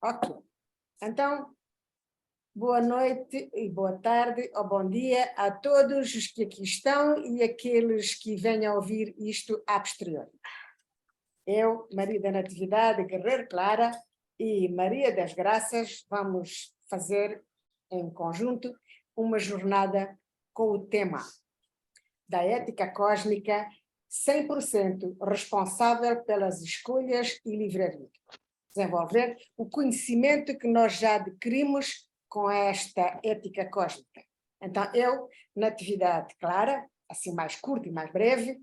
Ok. Então, boa noite e boa tarde ou bom dia a todos os que aqui estão e aqueles que venham a ouvir isto a posteriori. Eu, Maria da Natividade Guerreiro Clara e Maria das Graças, vamos fazer em conjunto uma jornada com o tema da ética cósmica 100% responsável pelas escolhas e livre-arbítrio. Desenvolver o conhecimento que nós já adquirimos com esta ética cósmica. Então, eu, Natividade Clara, assim mais curto e mais breve,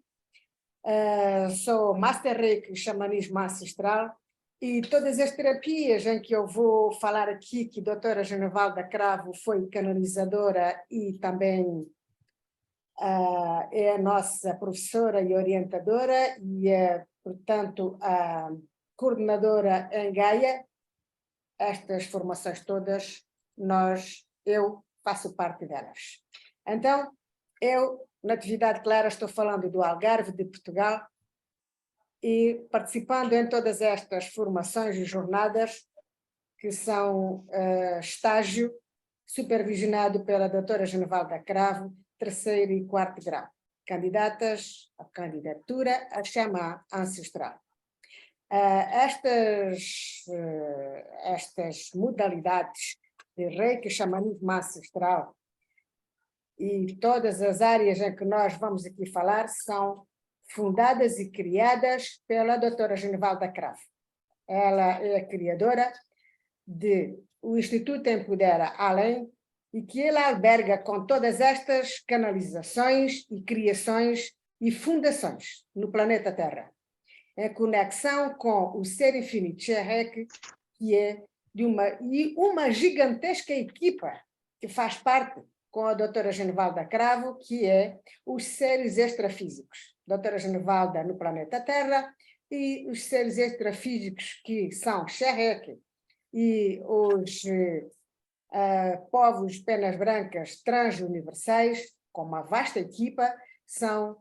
sou Master Reiki, xamanismo ancestral, e todas as terapias em que eu vou falar aqui, que a doutora Genevalda Cravo foi canalizadora e também é a nossa professora e orientadora, e é, portanto, a coordenadora em Gaia. Estas formações todas, eu faço parte delas. Então, eu, Natividade Clara, estou falando do Algarve, de Portugal, e participando em todas estas formações e jornadas, que são estágio supervisionado pela doutora Genevalda Cravo, 3º e 4º grau, candidatas à candidatura à chama ancestral. Estas modalidades de Reiki, xamanismo ancestral e todas as áreas em que nós vamos aqui falar são fundadas e criadas pela doutora Genevalda Cravo. Ela é a criadora do Instituto Empodera Além e que ela alberga com todas estas canalizações e criações e fundações no planeta Terra, em conexão com o Ser Infinito Xerec, que é de uma gigantesca equipa que faz parte com a doutora Genevalda Cravo, que é os seres extrafísicos. Doutora Genevalda no planeta Terra e os seres extrafísicos que são Xerec e os povos penas brancas transuniversais, com uma vasta equipa, são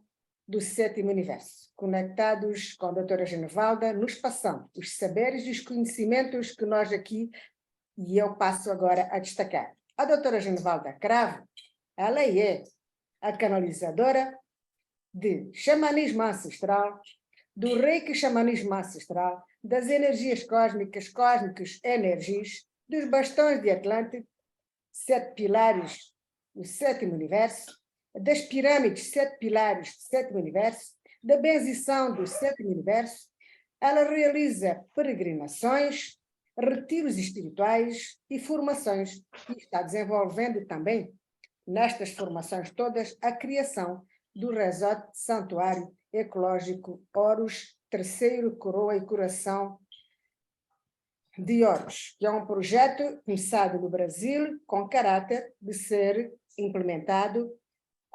do 7º universo, conectados com a doutora Genevalda, nos passando os saberes e os conhecimentos que nós aqui, e eu passo agora a destacar. A doutora Genevalda Cravo, ela é a canalizadora de xamanismo ancestral, do Reiki xamanismo ancestral, das energias cósmicas, cósmicos energias, dos bastões de Atlântida, 7 pilares do 7º universo, das pirâmides, 7 pilares do 7º universo, da benzição do 7º universo. Ela realiza peregrinações, retiros espirituais e formações, e está desenvolvendo também, nestas formações todas, a criação do Resort Santuário Ecológico Horus, 3º Coroa e Coração de Horus, que é um projeto começado no Brasil, com caráter de ser implementado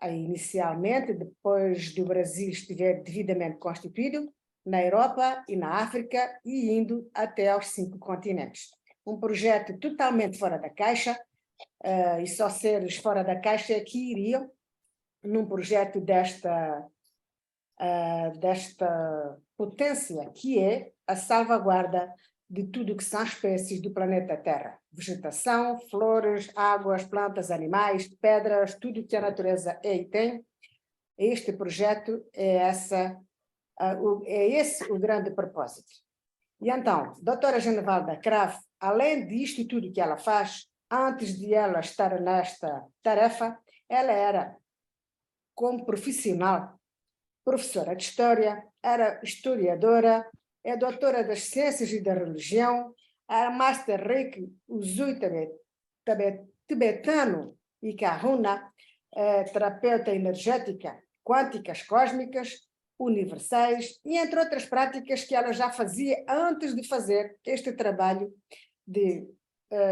inicialmente, depois do Brasil estiver devidamente constituído, na Europa e na África, e indo até aos 5 continentes. Um projeto totalmente fora da caixa, e só seres fora da caixa é que iriam num projeto desta potência, que é a salvaguarda de tudo que são espécies do planeta Terra. Vegetação, flores, águas, plantas, animais, pedras, tudo que a natureza é e tem. Este projeto é esse o grande propósito. E então, doutora Genevalda Cravo, além disto tudo que ela faz, antes de ela estar nesta tarefa, ela era, como profissional, professora de História, era historiadora, é doutora das Ciências e da Religião, era Master Reiki Usui tibetano e Kahuna, terapeuta energética, quânticas cósmicas, universais, e entre outras práticas que ela já fazia antes de fazer este trabalho de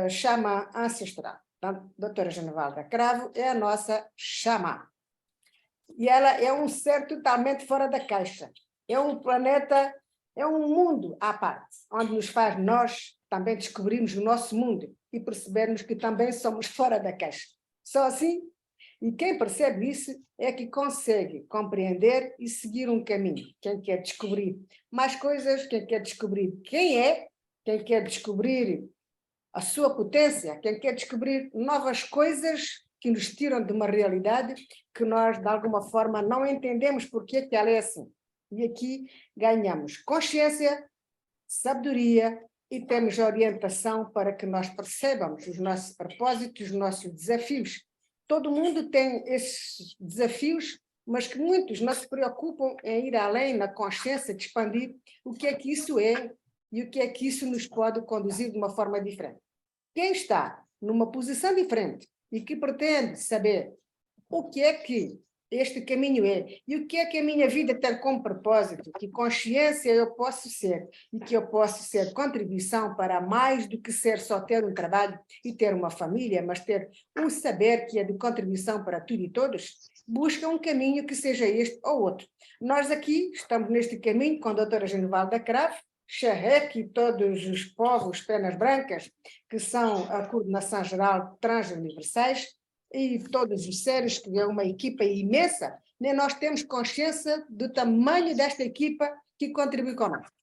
chama ancestral. Então, doutora Genevalda Cravo é a nossa xamã. E ela é um ser totalmente fora da caixa. É um planeta, é um mundo à parte, onde nos faz nós também descobrirmos o nosso mundo e percebermos que também somos fora da caixa. Só assim, e quem percebe isso é que consegue compreender e seguir um caminho. Quem quer descobrir mais coisas, quem quer descobrir quem é, quem quer descobrir a sua potência, quem quer descobrir novas coisas que nos tiram de uma realidade que nós, de alguma forma, não entendemos porque que ela é assim. E aqui ganhamos consciência, sabedoria e temos orientação para que nós percebamos os nossos propósitos, os nossos desafios. Todo mundo tem esses desafios, mas que muitos não se preocupam em ir além na consciência, de expandir o que é que isso é e o que é que isso nos pode conduzir de uma forma diferente. Quem está numa posição diferente e que pretende saber o que é que este caminho é e o que é que a minha vida tem como propósito, que consciência eu posso ser e que eu posso ser contribuição para mais do que ser só ter um trabalho e ter uma família, mas ter um saber que é de contribuição para tudo e todos, busca um caminho que seja este ou outro. Nós aqui estamos neste caminho com a doutora Genivalda Cravo, Charrec e todos os povos penas brancas, que são a Coordenação Geral de Transuniversais, e todos os seres, que é uma equipa imensa, nem nós temos consciência do tamanho desta equipa que contribui conosco.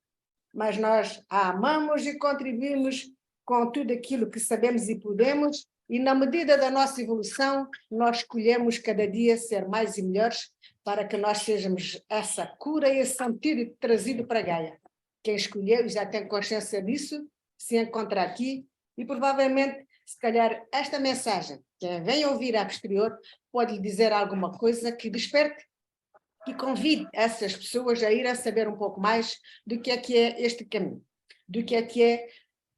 Mas nós a amamos e contribuímos com tudo aquilo que sabemos e podemos, e na medida da nossa evolução, nós escolhemos cada dia ser mais e melhores para que nós sejamos essa cura e esse antídoto trazido para Gaia. Quem escolheu e já tem consciência disso, se encontra aqui e provavelmente, se calhar, esta mensagem, quem vem ouvir a posterior, pode lhe dizer alguma coisa que desperte, que convide essas pessoas a ir a saber um pouco mais do que é este caminho, do que é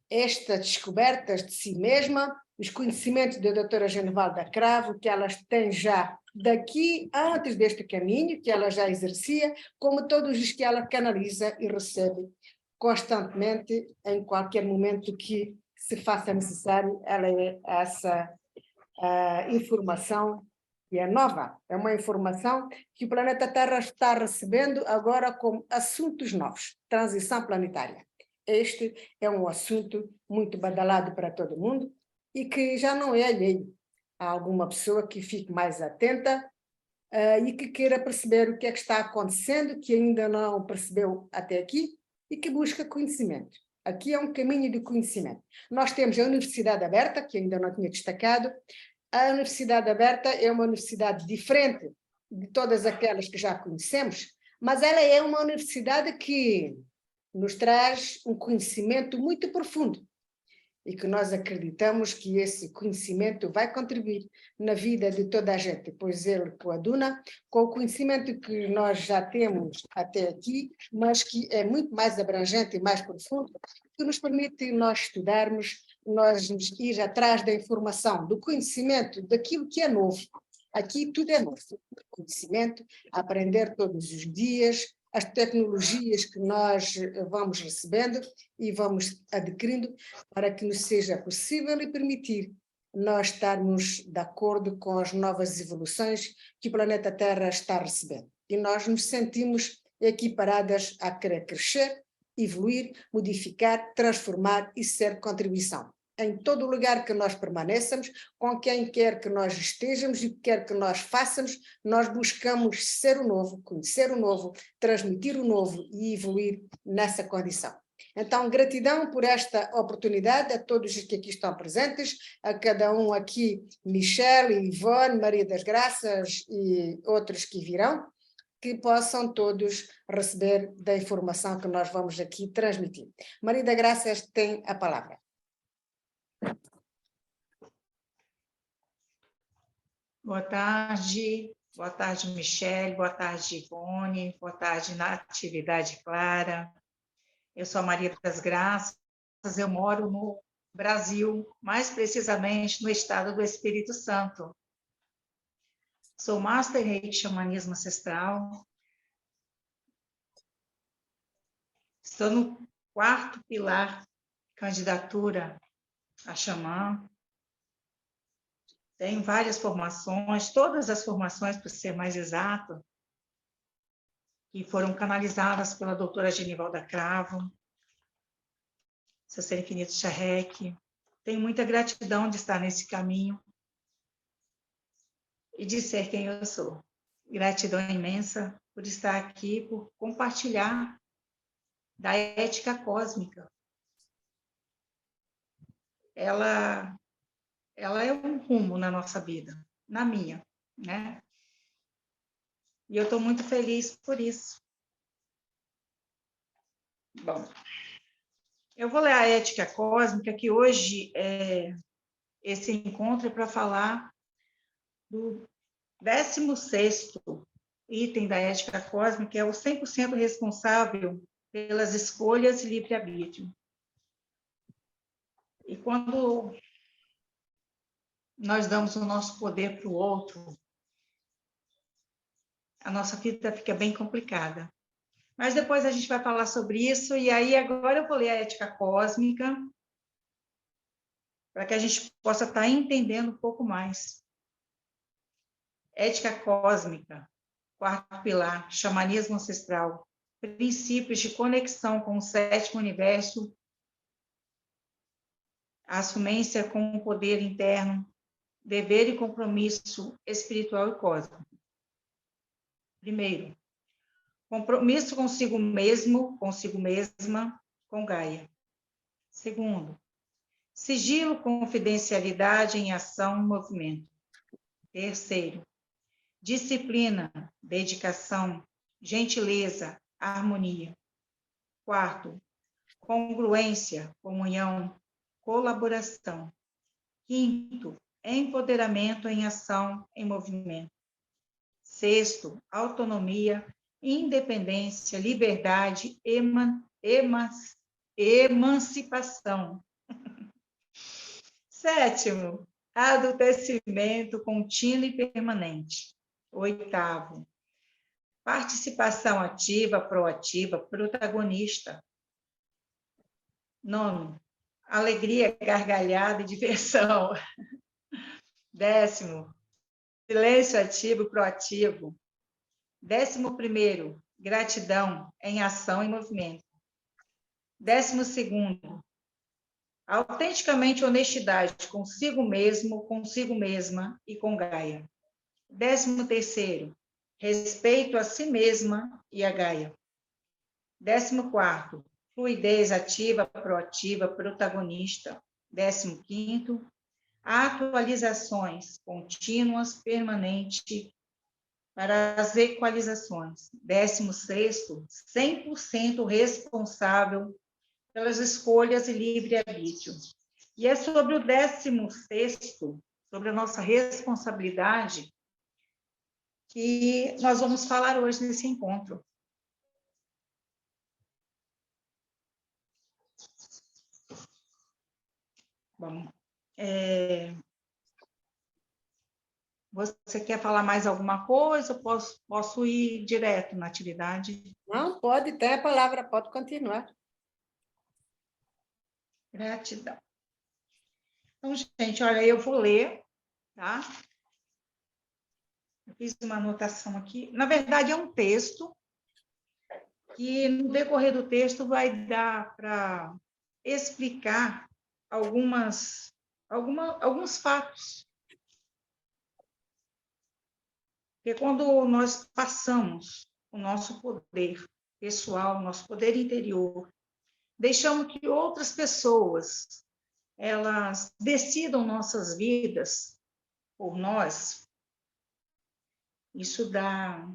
estas descobertas de si mesma, os conhecimentos da doutora Genivalda Cravo, que elas têm já daqui, antes deste caminho, que ela já exercia, como todos os que ela canaliza e recebe constantemente, em qualquer momento que se faça necessário, ela é essa informação que é nova, é uma informação que o planeta Terra está recebendo agora como assuntos novos, transição planetária. Este é um assunto muito badalado para todo mundo e que já não é alheio a alguma pessoa que fique mais atenta e que queira perceber o que é que está acontecendo, que ainda não percebeu até aqui e que busca conhecimento. Aqui é um caminho de conhecimento. Nós temos a Universidade Aberta, que ainda não tinha destacado. A Universidade Aberta é uma universidade diferente de todas aquelas que já conhecemos, mas ela é uma universidade que nos traz um conhecimento muito profundo e que nós acreditamos que esse conhecimento vai contribuir na vida de toda a gente, pois ele coaduna com o conhecimento que nós já temos até aqui, mas que é muito mais abrangente e mais profundo, que nos permite nós estudarmos, nós ir atrás da informação, do conhecimento, daquilo que é novo. Aqui tudo é novo, conhecimento, aprender todos os dias, as tecnologias que nós vamos recebendo e vamos adquirindo para que nos seja possível e permitir nós estarmos de acordo com as novas evoluções que o planeta Terra está recebendo. E nós nos sentimos equiparadas a querer crescer, evoluir, modificar, transformar e ser contribuição. Em todo lugar que nós permaneçamos, com quem quer que nós estejamos e quer que nós façamos, nós buscamos ser o novo, conhecer o novo, transmitir o novo e evoluir nessa condição. Então, gratidão por esta oportunidade a todos os que aqui estão presentes, a cada um aqui, Michelle, Ivone, Maria das Graças e outros que virão, que possam todos receber da informação que nós vamos aqui transmitir. Maria das Graças tem a palavra. Boa tarde, Michelle, boa tarde, Ivone, boa tarde, Natividade Clara. Eu sou a Maria das Graças, eu moro no Brasil, mais precisamente no estado do Espírito Santo. Sou Master em Xamanismo Ancestral. Estou no 4º pilar, candidatura a xamã. Tenho várias formações, todas as formações, para ser mais exato, que foram canalizadas pela doutora Genivalda Cravo, seu Ser Infinito Charrec. Tenho muita gratidão de estar nesse caminho e de ser quem eu sou. Gratidão imensa por estar aqui, por compartilhar da ética cósmica. ela é um rumo na nossa vida, na minha, né? E eu estou muito feliz por isso. Bom, eu vou ler a Ética Cósmica, que hoje esse encontro é para falar do 16º item da Ética Cósmica, que é o 100% responsável pelas escolhas e livre-arbítrio. E quando nós damos o nosso poder para o outro, a nossa vida fica bem complicada. Mas depois a gente vai falar sobre isso, e aí agora eu vou ler a Ética Cósmica, para que a gente possa estar entendendo um pouco mais. Ética Cósmica, quarto pilar, xamanismo ancestral, princípios de conexão com o sétimo universo, a assumência com o poder interno, dever e compromisso espiritual e cósmico. Primeiro, compromisso consigo mesmo, consigo mesma, com Gaia. Segundo, sigilo, confidencialidade em ação e movimento. Terceiro, disciplina, dedicação, gentileza, harmonia. Quarto, congruência, comunhão, colaboração. Quinto, empoderamento em ação, em movimento. Sexto, autonomia, independência, liberdade, emancipação. Sétimo, adultecimento contínuo e permanente. Oitavo, participação ativa, proativa, protagonista. Nono, alegria, gargalhada e diversão. Décimo, silêncio ativo, proativo. 11º, gratidão em ação e movimento. 12º, autenticamente honestidade consigo mesmo, consigo mesma e com Gaia. 13º, respeito a si mesma e a Gaia. 14º, fluidez ativa, proativa, protagonista. 15º, atualizações contínuas, permanentes para as equalizações. 16º, 100% responsável pelas escolhas e livre-arbítrio. E é sobre o 16º, sobre a nossa responsabilidade, que nós vamos falar hoje nesse encontro. Bom, você quer falar mais alguma coisa? Eu posso ir direto na atividade? Não, pode ter a palavra, pode continuar. Gratidão. Então, gente, olha, eu vou ler, tá? Eu fiz uma anotação aqui. Na verdade, é um texto que, no decorrer do texto, vai dar para explicar alguns fatos. Porque quando nós passamos o nosso poder pessoal, o nosso poder interior, deixamos que outras pessoas elas decidam nossas vidas por nós, isso dá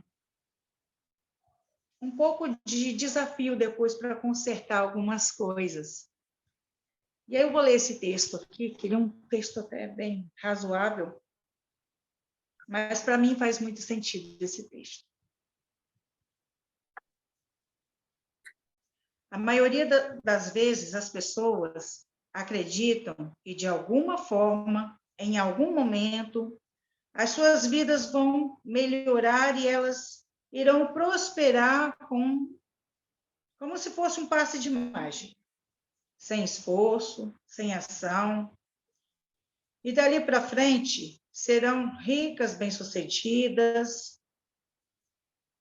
um pouco de desafio depois para consertar algumas coisas. E aí eu vou ler esse texto aqui, que ele é um texto até bem razoável, mas para mim faz muito sentido esse texto. A maioria das vezes as pessoas acreditam que, de alguma forma, em algum momento, as suas vidas vão melhorar e elas irão prosperar como se fosse um passe de mágica, sem esforço, sem ação. E dali para frente serão ricas, bem-sucedidas,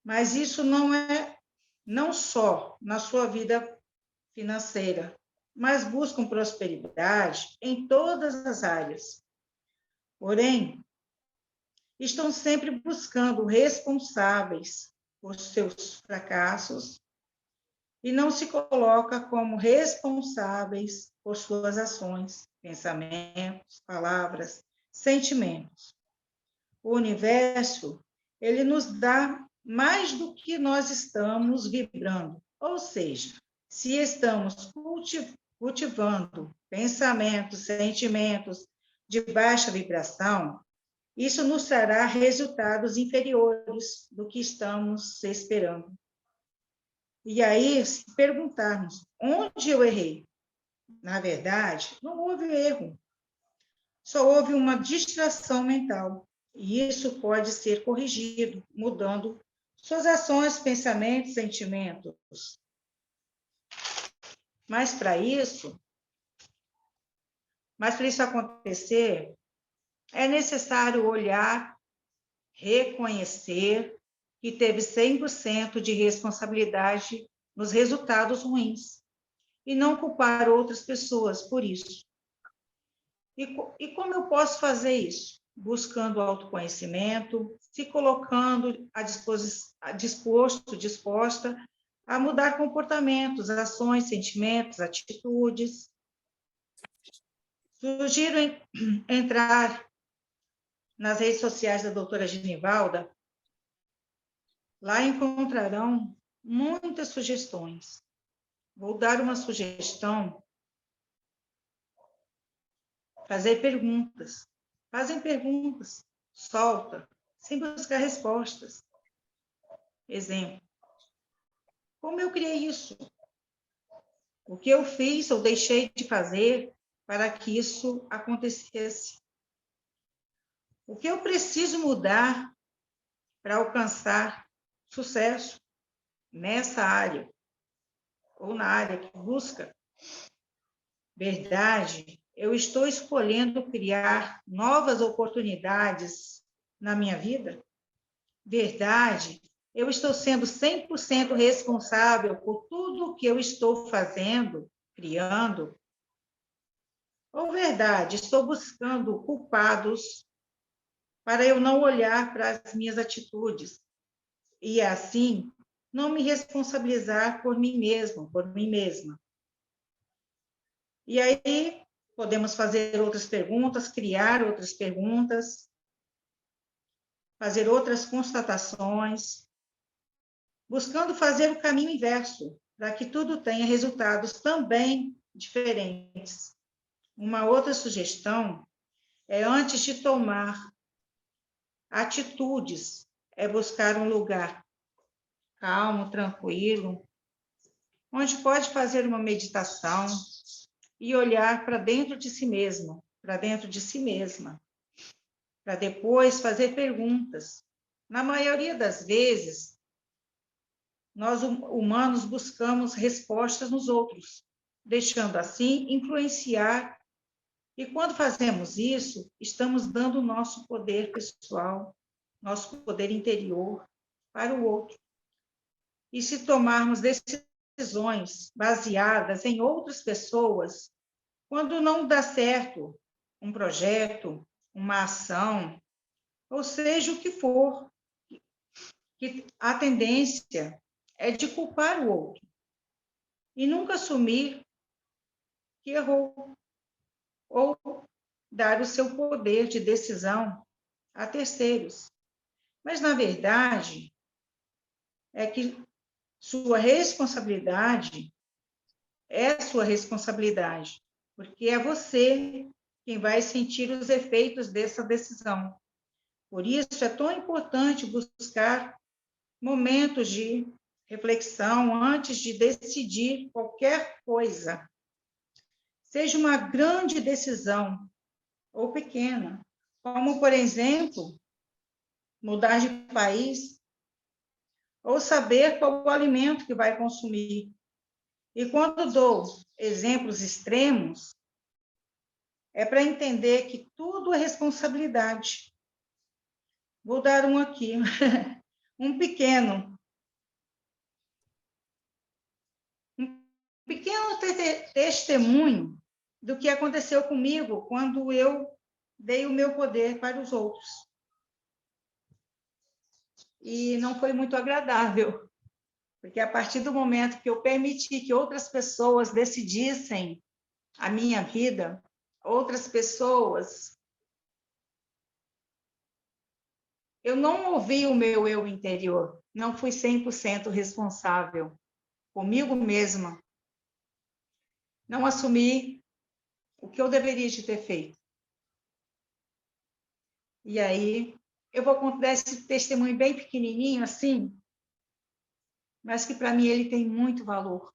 mas isso não só na sua vida financeira, mas buscam prosperidade em todas as áreas. Porém, estão sempre buscando responsáveis por seus fracassos e não se coloca como responsáveis por suas ações, pensamentos, palavras, sentimentos. O universo, ele nos dá mais do que nós estamos vibrando. Ou seja, se estamos cultivando pensamentos, sentimentos de baixa vibração, isso nos trará resultados inferiores do que estamos esperando. E aí, se perguntarmos onde eu errei, na verdade, não houve erro, só houve uma distração mental. E isso pode ser corrigido, mudando suas ações, pensamentos, sentimentos. Mas para isso acontecer, é necessário olhar, reconhecer que teve 100% de responsabilidade nos resultados ruins e não culpar outras pessoas por isso. E como eu posso fazer isso? Buscando autoconhecimento, se colocando disposta a mudar comportamentos, ações, sentimentos, atitudes. Sugiro entrar nas redes sociais da doutora Genivalda. Lá encontrarão muitas sugestões. Vou dar uma sugestão: fazer perguntas. Fazem perguntas, solta, sem buscar respostas. Exemplo: como eu criei isso? O que eu fiz ou deixei de fazer para que isso acontecesse? O que eu preciso mudar para alcançar sucesso nessa área ou na área que busca? Verdade, eu estou escolhendo criar novas oportunidades na minha vida? Verdade, eu estou sendo 100% responsável por tudo o que eu estou fazendo, criando? Ou verdade, estou buscando culpados para eu não olhar para as minhas atitudes e, assim, não me responsabilizar por mim mesmo, por mim mesma? E aí, podemos fazer outras perguntas, criar outras perguntas, fazer outras constatações, buscando fazer o caminho inverso, para que tudo tenha resultados também diferentes. Uma outra sugestão é, antes de tomar atitudes, é buscar um lugar calmo, tranquilo, onde pode fazer uma meditação e olhar para dentro de si mesmo, para dentro de si mesma, para depois fazer perguntas. Na maioria das vezes, nós humanos buscamos respostas nos outros, deixando assim influenciar. E quando fazemos isso, estamos dando o nosso poder pessoal, nosso poder interior para o outro. E se tomarmos decisões baseadas em outras pessoas, quando não dá certo um projeto, uma ação, ou seja o que for, que a tendência é de culpar o outro e nunca assumir que errou, ou dar o seu poder de decisão a terceiros. Mas, na verdade, é que sua responsabilidade é sua responsabilidade, porque é você quem vai sentir os efeitos dessa decisão. Por isso, é tão importante buscar momentos de reflexão antes de decidir qualquer coisa. Seja uma grande decisão ou pequena, como, por exemplo, mudar de país, ou saber qual o alimento que vai consumir. E quando dou exemplos extremos, é para entender que tudo é responsabilidade. Vou dar um aqui, um pequeno testemunho do que aconteceu comigo quando eu dei o meu poder para os outros. E não foi muito agradável. Porque a partir do momento que eu permiti que outras pessoas decidissem a minha vida, outras pessoas, eu não ouvi o meu eu interior, não fui 100% responsável comigo mesma, não assumi o que eu deveria de ter feito. E aí, eu vou contar esse testemunho bem pequenininho, assim, mas que para mim ele tem muito valor.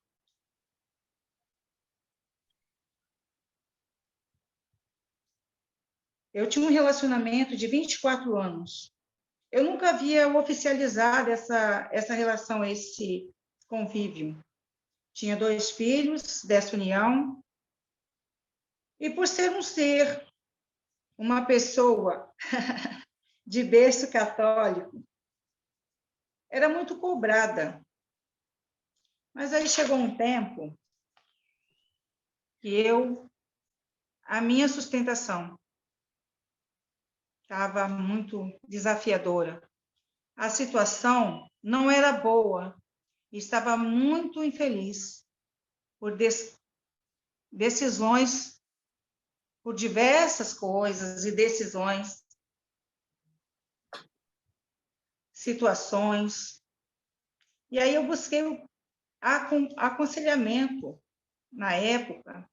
Eu tinha um relacionamento de 24 anos. Eu nunca havia oficializado essa relação, esse convívio. Tinha 2 filhos dessa união. E por ser um ser, uma pessoa de berço católico, era muito cobrada. Mas aí chegou um tempo que a minha sustentação estava muito desafiadora. A situação não era boa, estava muito infeliz por decisões, por diversas coisas e decisões, situações. E aí eu busquei aconselhamento, na época,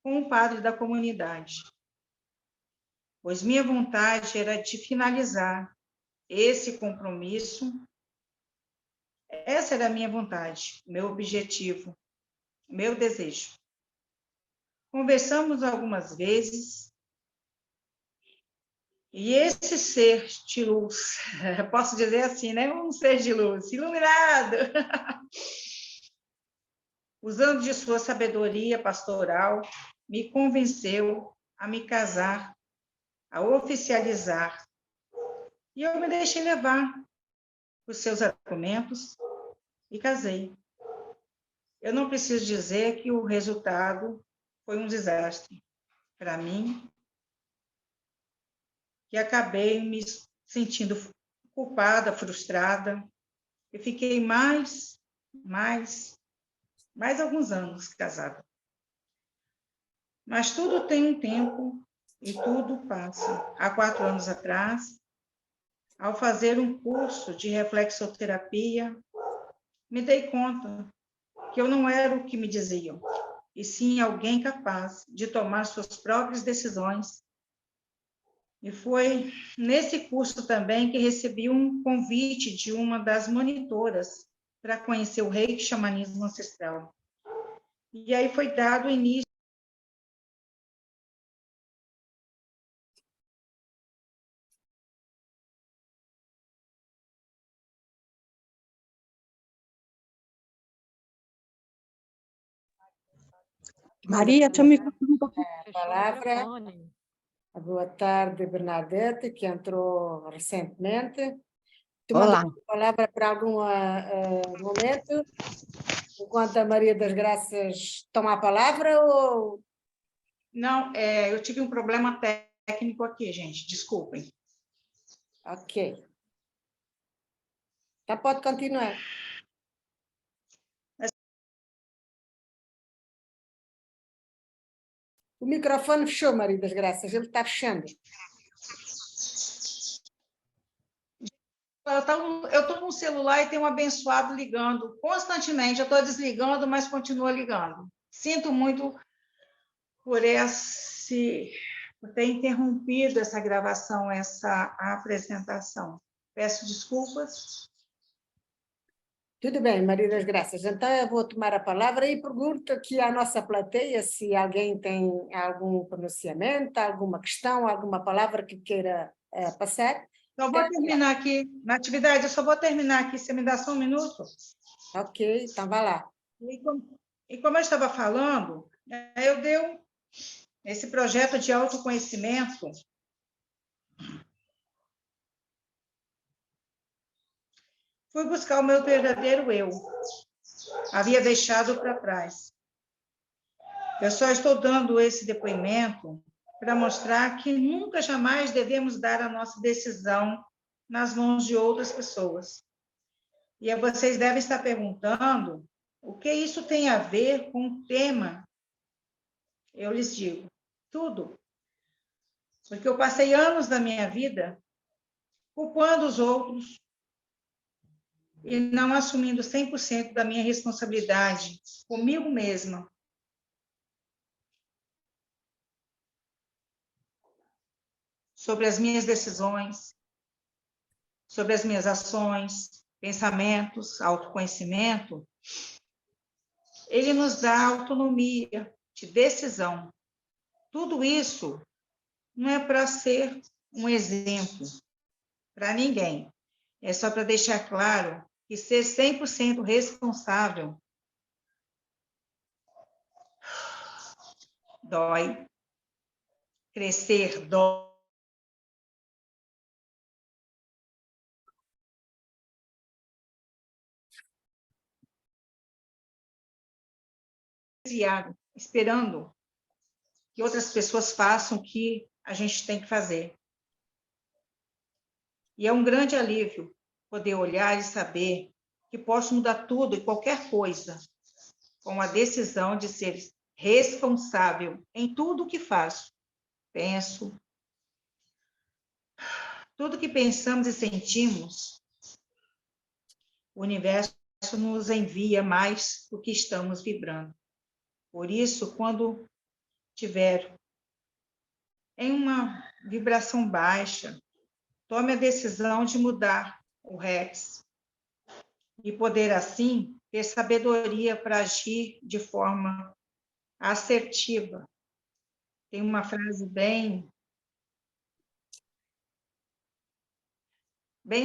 com o padre da comunidade, pois minha vontade era de finalizar esse compromisso. Essa era a minha vontade, meu objetivo, meu desejo. Conversamos algumas vezes, e esse ser de luz, posso dizer assim, né? Um ser de luz, iluminado, usando de sua sabedoria pastoral, me convenceu a me casar, a oficializar. E eu me deixei levar por seus argumentos e casei. Eu não preciso dizer que o resultado foi um desastre para mim, que acabei me sentindo culpada, frustrada. Eu fiquei mais alguns anos casada. Mas tudo tem um tempo e tudo passa. Há 4 anos atrás, ao fazer um curso de reflexoterapia, me dei conta que eu não era o que me diziam, e sim alguém capaz de tomar suas próprias decisões. E foi nesse curso também que recebi um convite de uma das monitoras para conhecer o Reiki Xamanismo Ancestral. E aí foi dado o início. Maria, teu microfone um pouquinho. A palavra. Boa tarde, Bernadette, que entrou recentemente. Tu Olá. mandaste a palavra para algum momento, enquanto a Maria das Graças toma a palavra, ou... Não, eu tive um problema técnico aqui, gente, desculpem. Ok. Então pode continuar. O microfone fechou, Maria das Graças, ele está fechando. Eu estou com o celular e tem um abençoado ligando constantemente. Eu estou desligando, mas continua ligando. Sinto muito por ter interrompido essa gravação, essa apresentação. Peço desculpas. Tudo bem, Maria das Graças. Então eu vou tomar a palavra e pergunto aqui à nossa plateia se alguém tem algum pronunciamento, alguma questão, alguma palavra que queira passar. Então, vou terminar aqui, na atividade, eu só vou terminar aqui, você me dá só um minuto? Ok, então vai lá. E como eu estava falando, eu dei esse projeto de autoconhecimento. Fui buscar o meu verdadeiro eu. Havia deixado para trás. Eu só estou dando esse depoimento para mostrar que nunca, jamais devemos dar a nossa decisão nas mãos de outras pessoas. E aí vocês devem estar perguntando o que isso tem a ver com o tema. Eu lhes digo, tudo. Porque eu passei anos da minha vida culpando os outros e não assumindo 100% da minha responsabilidade comigo mesma. Sobre as minhas decisões, sobre as minhas ações, pensamentos, autoconhecimento, ele nos dá autonomia de decisão. Tudo isso não é para ser um exemplo para ninguém. É só para deixar claro que ser 100% responsável dói. Crescer dói. Esperando que outras pessoas façam o que a gente tem que fazer. E é um grande alívio poder olhar e saber que posso mudar tudo e qualquer coisa com a decisão de ser responsável em tudo o que faço, penso. Tudo que pensamos e sentimos, o universo nos envia mais do que estamos vibrando. Por isso, quando tiver em uma vibração baixa, tome a decisão de mudar o REX e poder, assim, ter sabedoria para agir de forma assertiva. Tem uma frase bem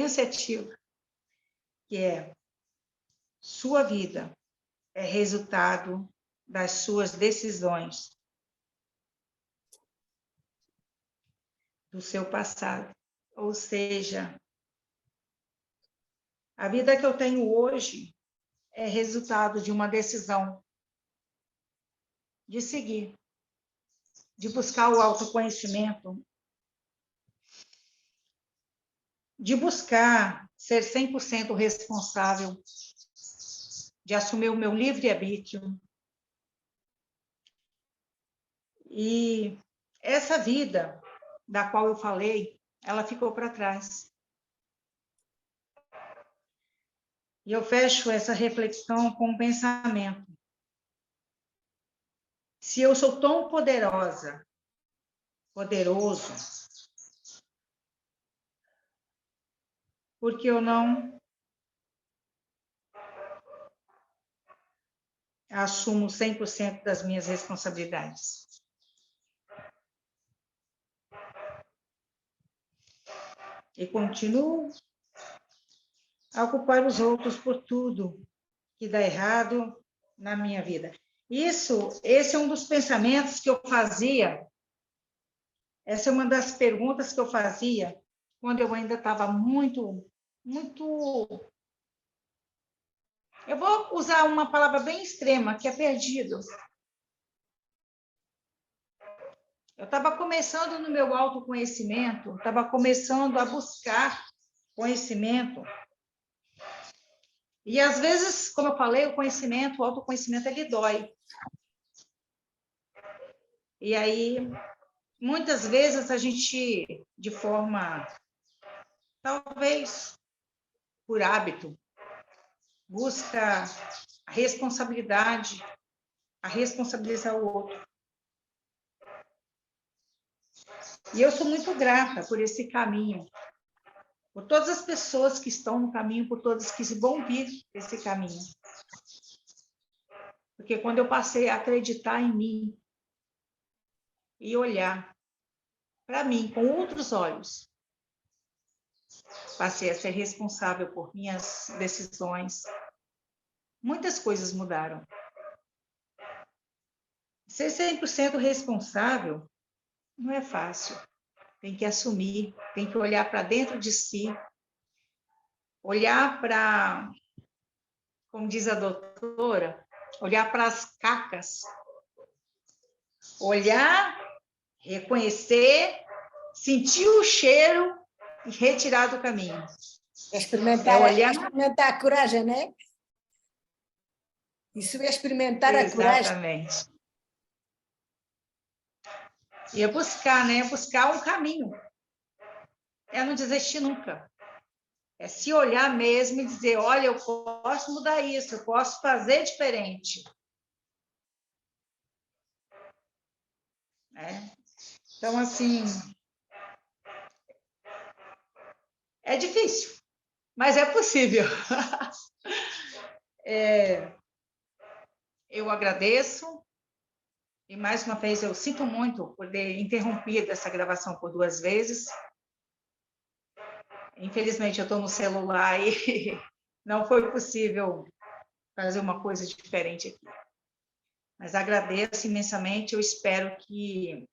assertiva, que é: sua vida é resultado das suas decisões do seu passado. Ou seja, a vida que eu tenho hoje é resultado de uma decisão de seguir, de buscar o autoconhecimento, de buscar ser 100% responsável, de assumir o meu livre-arbítrio. E essa vida da qual eu falei, ela ficou para trás. E eu fecho essa reflexão com um pensamento. Se eu sou tão poderosa, poderoso, por que eu não assumo 100% das minhas responsabilidades? E continuo a culpar os outros por tudo que dá errado na minha vida. Esse é um dos pensamentos que eu fazia, essa é uma das perguntas que eu fazia quando eu ainda estava muito... Eu vou usar uma palavra bem extrema, que é perdido. Eu estava começando no meu autoconhecimento, estava começando a buscar conhecimento. E, às vezes, como eu falei, o autoconhecimento, ele dói. E aí, muitas vezes, a gente, de forma, talvez, por hábito, busca a responsabilidade, a responsabilizar o outro. E eu sou muito grata por esse caminho, por todas as pessoas que estão no caminho, por todas que vão vir esse caminho. Porque quando eu passei a acreditar em mim e olhar para mim com outros olhos, passei a ser responsável por minhas decisões, muitas coisas mudaram. Ser 100% responsável não é fácil. Tem que assumir, tem que olhar para dentro de si, olhar para, como diz a doutora, olhar para as cacas, olhar, reconhecer, sentir o cheiro e retirar do caminho. É experimentar, É olhar... experimentar a coragem, né? Isso é experimentar a coragem. Exatamente. E é buscar, né? Buscar um caminho. É não desistir nunca. É se olhar mesmo e dizer, olha, eu posso mudar isso, eu posso fazer diferente. Então, assim, é difícil, mas é possível. Eu agradeço e, mais uma vez, eu sinto muito por ter interrompido essa gravação por 2 vezes. Infelizmente, eu estou no celular e não foi possível fazer uma coisa diferente aqui. Mas agradeço imensamente, eu espero que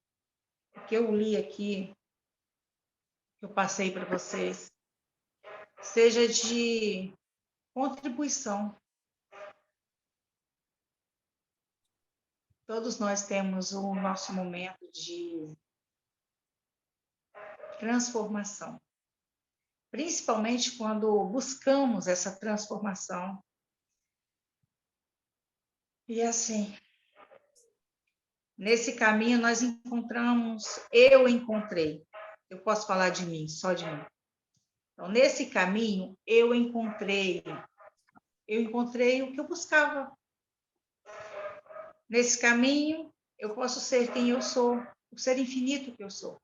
o que eu li aqui, que eu passei para vocês, seja de contribuição. Todos nós temos o nosso momento de transformação, principalmente quando buscamos essa transformação. E assim, nesse caminho nós encontramos, eu encontrei, eu posso falar de mim, só de mim. Então, nesse caminho, eu encontrei o que eu buscava. Nesse caminho, eu posso ser quem eu sou, o ser infinito que eu sou.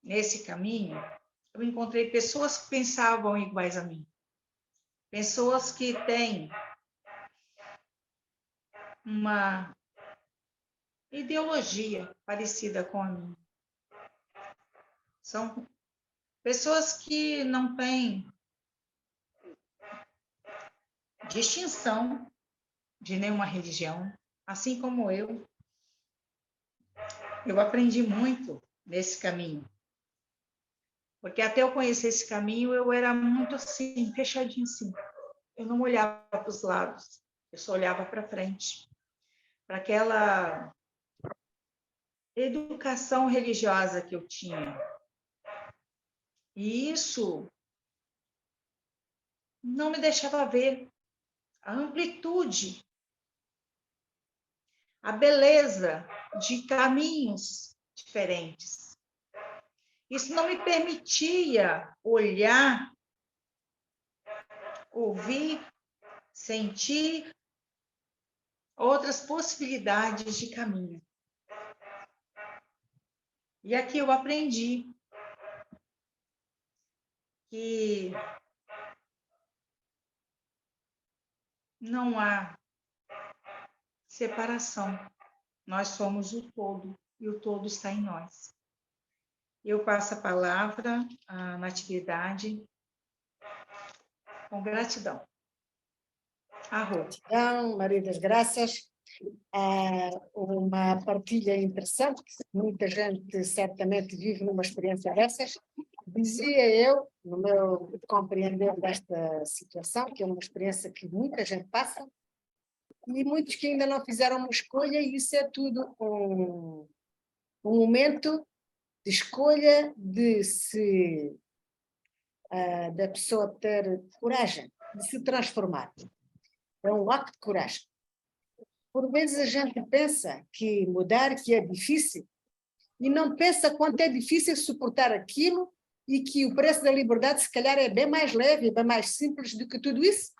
Nesse caminho, eu encontrei pessoas que pensavam iguais a mim. Pessoas que têm uma ideologia parecida com a minha. São pessoas que não têm distinção de nenhuma religião, assim como eu. Eu aprendi muito nesse caminho. Porque até eu conhecer esse caminho, eu era muito assim, fechadinho assim. Eu não olhava para os lados, eu só olhava para frente. Para aquela educação religiosa que eu tinha. E isso não me deixava ver a amplitude, a beleza de caminhos diferentes. Isso não me permitia olhar, ouvir, sentir outras possibilidades de caminho. E aqui eu aprendi que não há separação. Nós somos o todo e o todo está em nós. Eu passo a palavra à Natividade com gratidão. Arro. Gratidão, Maria das Graças. Uma partilha interessante, muita gente certamente vive numa experiência dessas. Dizia eu, no meu compreender desta situação, que é uma experiência que muita gente passa, e muitos que ainda não fizeram uma escolha, e isso é tudo um momento de escolha da pessoa ter coragem de se transformar. É um ato de coragem. Por vezes a gente pensa que mudar que é difícil e não pensa quanto é difícil suportar aquilo e que o preço da liberdade se calhar é bem mais leve, bem mais simples do que tudo isso.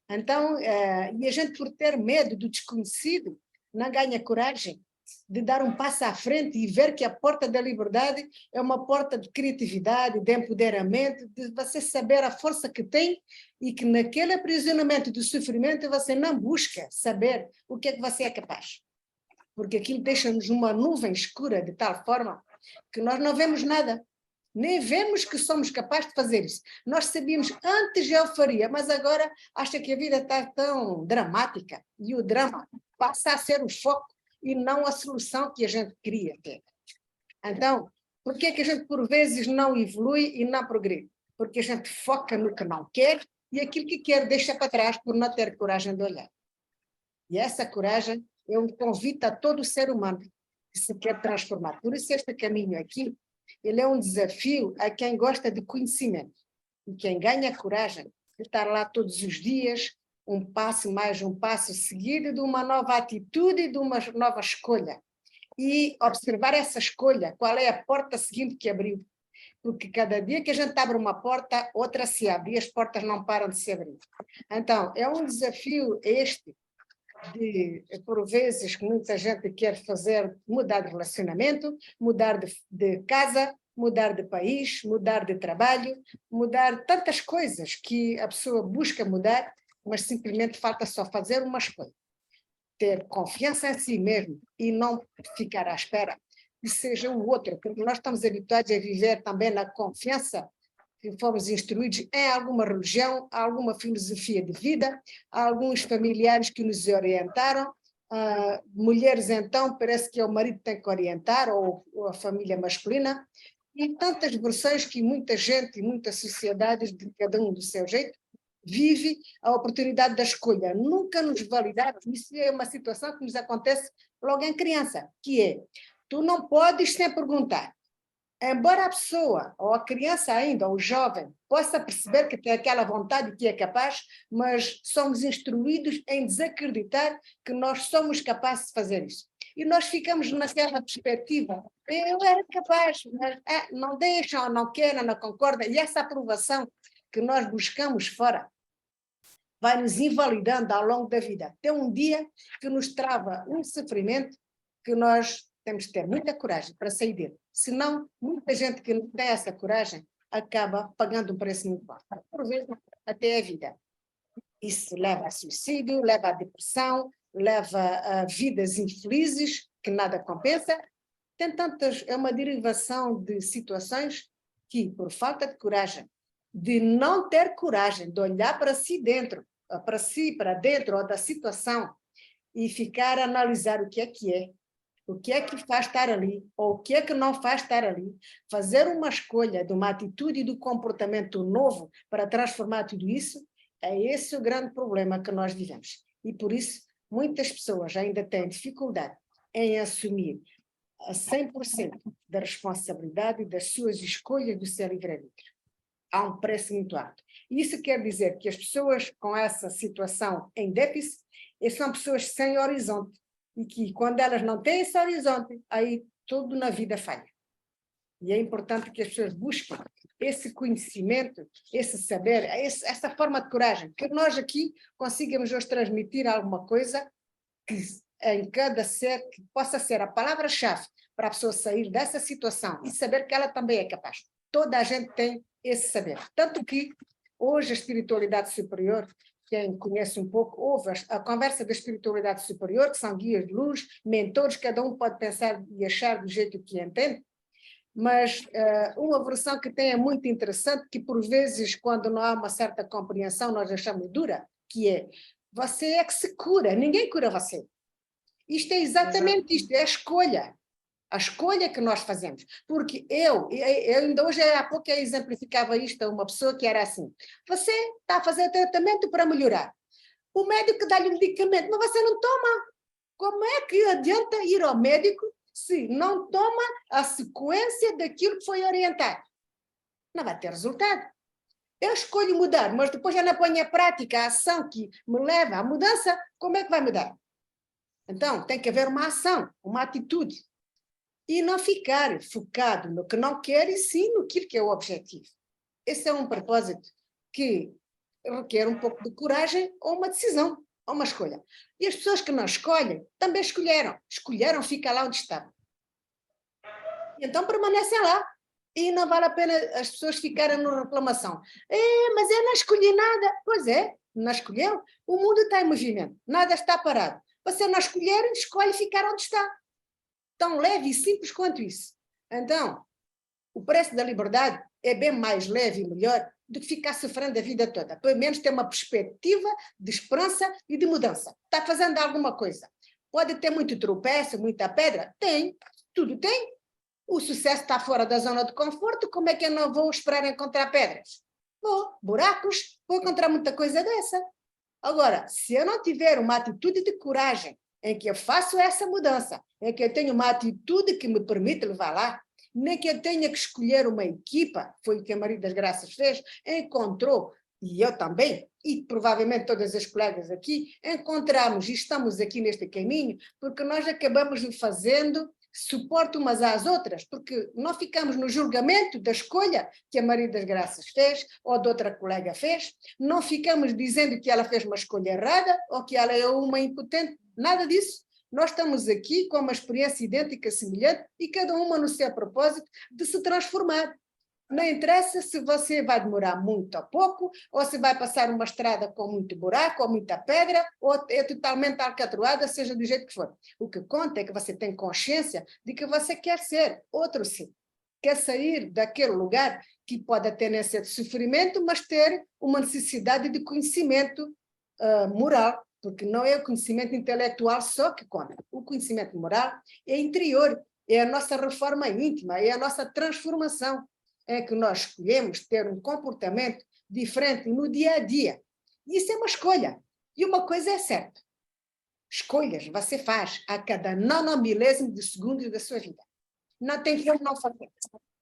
Então, e a gente por ter medo do desconhecido não ganha coragem de dar um passo à frente e ver que a porta da liberdade é uma porta de criatividade, de empoderamento, de você saber a força que tem e que naquele aprisionamento do sofrimento você não busca saber o que é que você é capaz. Porque aquilo deixa-nos numa nuvem escura de tal forma que nós não vemos nada. Nem vemos que somos capazes de fazer isso. Nós sabíamos antes já o faria, mas agora acha que a vida está tão dramática e o drama passa a ser o foco e não a solução que a gente queria ter. Então, por que é que a gente por vezes não evolui e não progride? Porque a gente foca no que não quer e aquilo que quer deixa para trás por não ter coragem de olhar. E essa coragem é um convite a todo ser humano que se quer transformar. Por isso este caminho aqui, ele é um desafio a quem gosta de conhecimento. E quem ganha coragem de estar lá todos os dias, um passo mais um passo seguido de uma nova atitude e de uma nova escolha. E observar essa escolha, qual é a porta seguinte que abriu. Porque cada dia que a gente abre uma porta, outra se abre, e as portas não param de se abrir. Então, é um desafio este, por vezes, que muita gente quer fazer, mudar de relacionamento, mudar de casa, mudar de país, mudar de trabalho, mudar tantas coisas que a pessoa busca mudar, mas simplesmente falta só fazer uma escolha. Ter confiança em si mesmo e não ficar à espera que seja o outro, porque nós estamos habituados a viver também na confiança que fomos instruídos em alguma religião, alguma filosofia de vida, alguns familiares que nos orientaram, mulheres então, parece que é o marido que tem que orientar, ou a família masculina, e tantas versões que muita gente e muitas sociedades, de cada um do seu jeito, vive a oportunidade da escolha. Nunca nos validaram. Isso é uma situação que nos acontece logo em criança, que é, tu não podes sem perguntar. Embora a pessoa, ou a criança ainda, ou o jovem, possa perceber que tem aquela vontade que é capaz, mas somos instruídos em desacreditar que nós somos capazes de fazer isso. E nós ficamos naquela perspectiva, eu era capaz, mas não deixam, não querem, não concordam, e essa aprovação que nós buscamos fora vai nos invalidando ao longo da vida. Até um dia que nos trava um sofrimento que nós temos que ter muita coragem para sair dele. Senão, muita gente que não tem essa coragem acaba pagando um preço muito alto. Por vezes, até a vida. Isso leva a suicídio, leva a depressão, leva a vidas infelizes que nada compensa. Tem tantas, é uma derivação de situações que, por falta de coragem, de não ter coragem de olhar para si dentro, para si, para dentro ou da situação e ficar a analisar o que é, o que é que faz estar ali, ou o que é que não faz estar ali, fazer uma escolha de uma atitude e do comportamento novo para transformar tudo isso, é esse o grande problema que nós vivemos. E por isso, muitas pessoas ainda têm dificuldade em assumir a 100% da responsabilidade das suas escolhas do seu livre-arbítrio. Há um preço muito alto. Isso quer dizer que as pessoas com essa situação em déficit são pessoas sem horizonte, e que quando elas não têm esse horizonte, aí tudo na vida falha. E é importante que as pessoas busquem esse conhecimento, esse saber, essa forma de coragem, que nós aqui consigamos hoje transmitir alguma coisa que em cada ser, que possa ser a palavra-chave para a pessoa sair dessa situação e saber que ela também é capaz. Toda a gente tem esse saber. Tanto que hoje a espiritualidade superior, quem conhece um pouco, ouve a conversa da espiritualidade superior, que são guias de luz, mentores, cada um pode pensar e achar do jeito que entende, mas uma versão que tem é muito interessante, que por vezes, quando não há uma certa compreensão, nós achamos dura, que é, você é que se cura, ninguém cura você. Isto é exatamente isto, é a escolha que nós fazemos. Porque eu ainda hoje, há pouco, eu exemplificava isto a uma pessoa que era assim, você está a fazer tratamento para melhorar, o médico dá-lhe um medicamento, mas você não toma. Como é que adianta ir ao médico se não toma a sequência daquilo que foi orientado? Não vai ter resultado. Eu escolho mudar, mas depois já não ponho em prática a ação que me leva à mudança, como é que vai mudar? Então, tem que haver uma ação, uma atitude. E não ficar focado no que não quer e sim no que é o objetivo. Esse é um propósito que requer um pouco de coragem ou uma decisão, ou uma escolha. E as pessoas que não escolhem, também escolheram ficar lá onde estão. Então permanecem lá. E não vale a pena as pessoas ficarem na reclamação. Mas eu não escolhi nada. Pois é, não escolheu. O mundo está em movimento, nada está parado. Você não escolher, escolhe ficar onde está. Tão leve e simples quanto isso. Então, o preço da liberdade é bem mais leve e melhor do que ficar sofrendo a vida toda. Pelo menos ter uma perspectiva de esperança e de mudança. Está fazendo alguma coisa. Pode ter muito tropeço, muita pedra? Tem, tudo tem. O sucesso está fora da zona de conforto, como é que eu não vou esperar encontrar pedras? Vou, buracos, vou encontrar muita coisa dessa. Agora, se eu não tiver uma atitude de coragem, em que eu faço essa mudança, em que eu tenho uma atitude que me permite levar lá, nem que eu tenha que escolher uma equipa, foi o que a Maria das Graças fez, encontrou, e eu também, e provavelmente todas as colegas aqui, encontramos e estamos aqui neste caminho, porque nós acabamos fazendo suporte umas às outras, porque não ficamos no julgamento da escolha que a Maria das Graças fez, ou de outra colega fez, não ficamos dizendo que ela fez uma escolha errada, ou que ela é uma impotente, nada disso. Nós estamos aqui com uma experiência idêntica, semelhante, e cada uma no seu propósito de se transformar. Não interessa se você vai demorar muito ou pouco, ou se vai passar uma estrada com muito buraco, ou muita pedra, ou é totalmente alcatroada, seja do jeito que for. O que conta é que você tem consciência de que você quer ser outro sim. Quer sair daquele lugar que pode ter tendência de sofrimento, mas ter uma necessidade de conhecimento moral, porque não é o conhecimento intelectual só que conta. O conhecimento moral é interior, é a nossa reforma íntima, é a nossa transformação. É que nós escolhemos ter um comportamento diferente no dia a dia. Isso é uma escolha. E uma coisa é certa. Escolhas você faz a cada nanomilésimo de segundos da sua vida. Não tem como não fazer.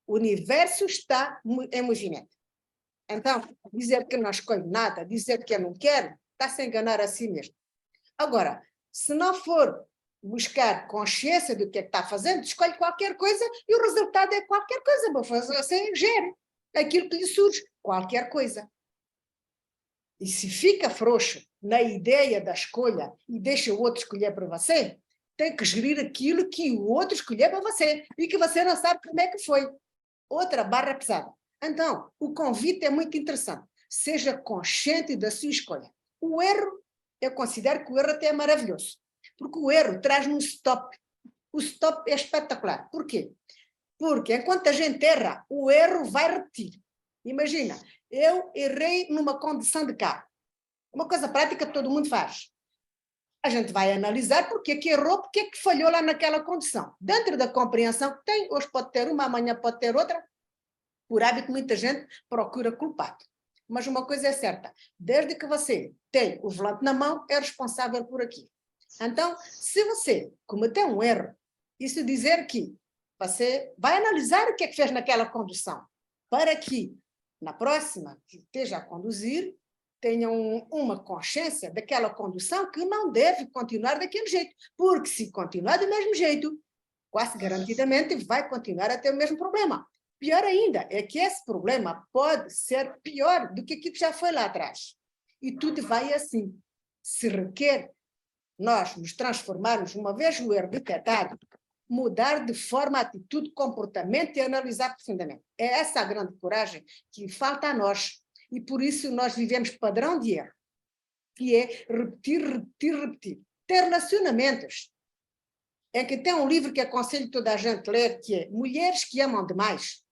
O universo está em movimento. Então, dizer que não escolho nada, dizer que eu não quero, está a se enganar a si mesmo. Agora, se não for buscar consciência do que é que está fazendo, escolhe qualquer coisa e o resultado é qualquer coisa. Você gera aquilo que lhe surge, qualquer coisa. E se fica frouxo na ideia da escolha e deixa o outro escolher para você, tem que gerir aquilo que o outro escolheu para você e que você não sabe como é que foi. Outra barra pesada. Então, o convite é muito interessante. Seja consciente da sua escolha. O erro, eu considero que o erro até é maravilhoso. Porque o erro traz-me um stop. O stop é espetacular. Por quê? Porque enquanto a gente erra, o erro vai repetir. Imagina, eu errei numa condução de carro. Uma coisa prática que todo mundo faz. A gente vai analisar porque é que errou, porque é que falhou lá naquela condução. Dentro da compreensão que tem, hoje pode ter uma, amanhã pode ter outra. Por hábito, muita gente procura culpado. Mas uma coisa é certa, desde que você tem o volante na mão, é responsável por aquilo. Então, se você cometeu um erro, isso dizer que você vai analisar o que é que fez naquela condução, para que, na próxima que esteja a conduzir, tenha uma consciência daquela condução que não deve continuar daquele jeito, porque se continuar do mesmo jeito, quase garantidamente vai continuar a ter o mesmo problema. Pior ainda, é que esse problema pode ser pior do que aquilo que já foi lá atrás. E tudo vai assim. Se requer nós nos transformarmos, uma vez o erro detectado, mudar de forma, atitude, comportamento e analisar profundamente. É essa a grande coragem que falta a nós. E por isso nós vivemos padrão de erro, que é repetir, repetir, repetir. Ter relacionamentos. É que tem um livro que aconselho toda a gente a ler, que é Mulheres que Amam Demais.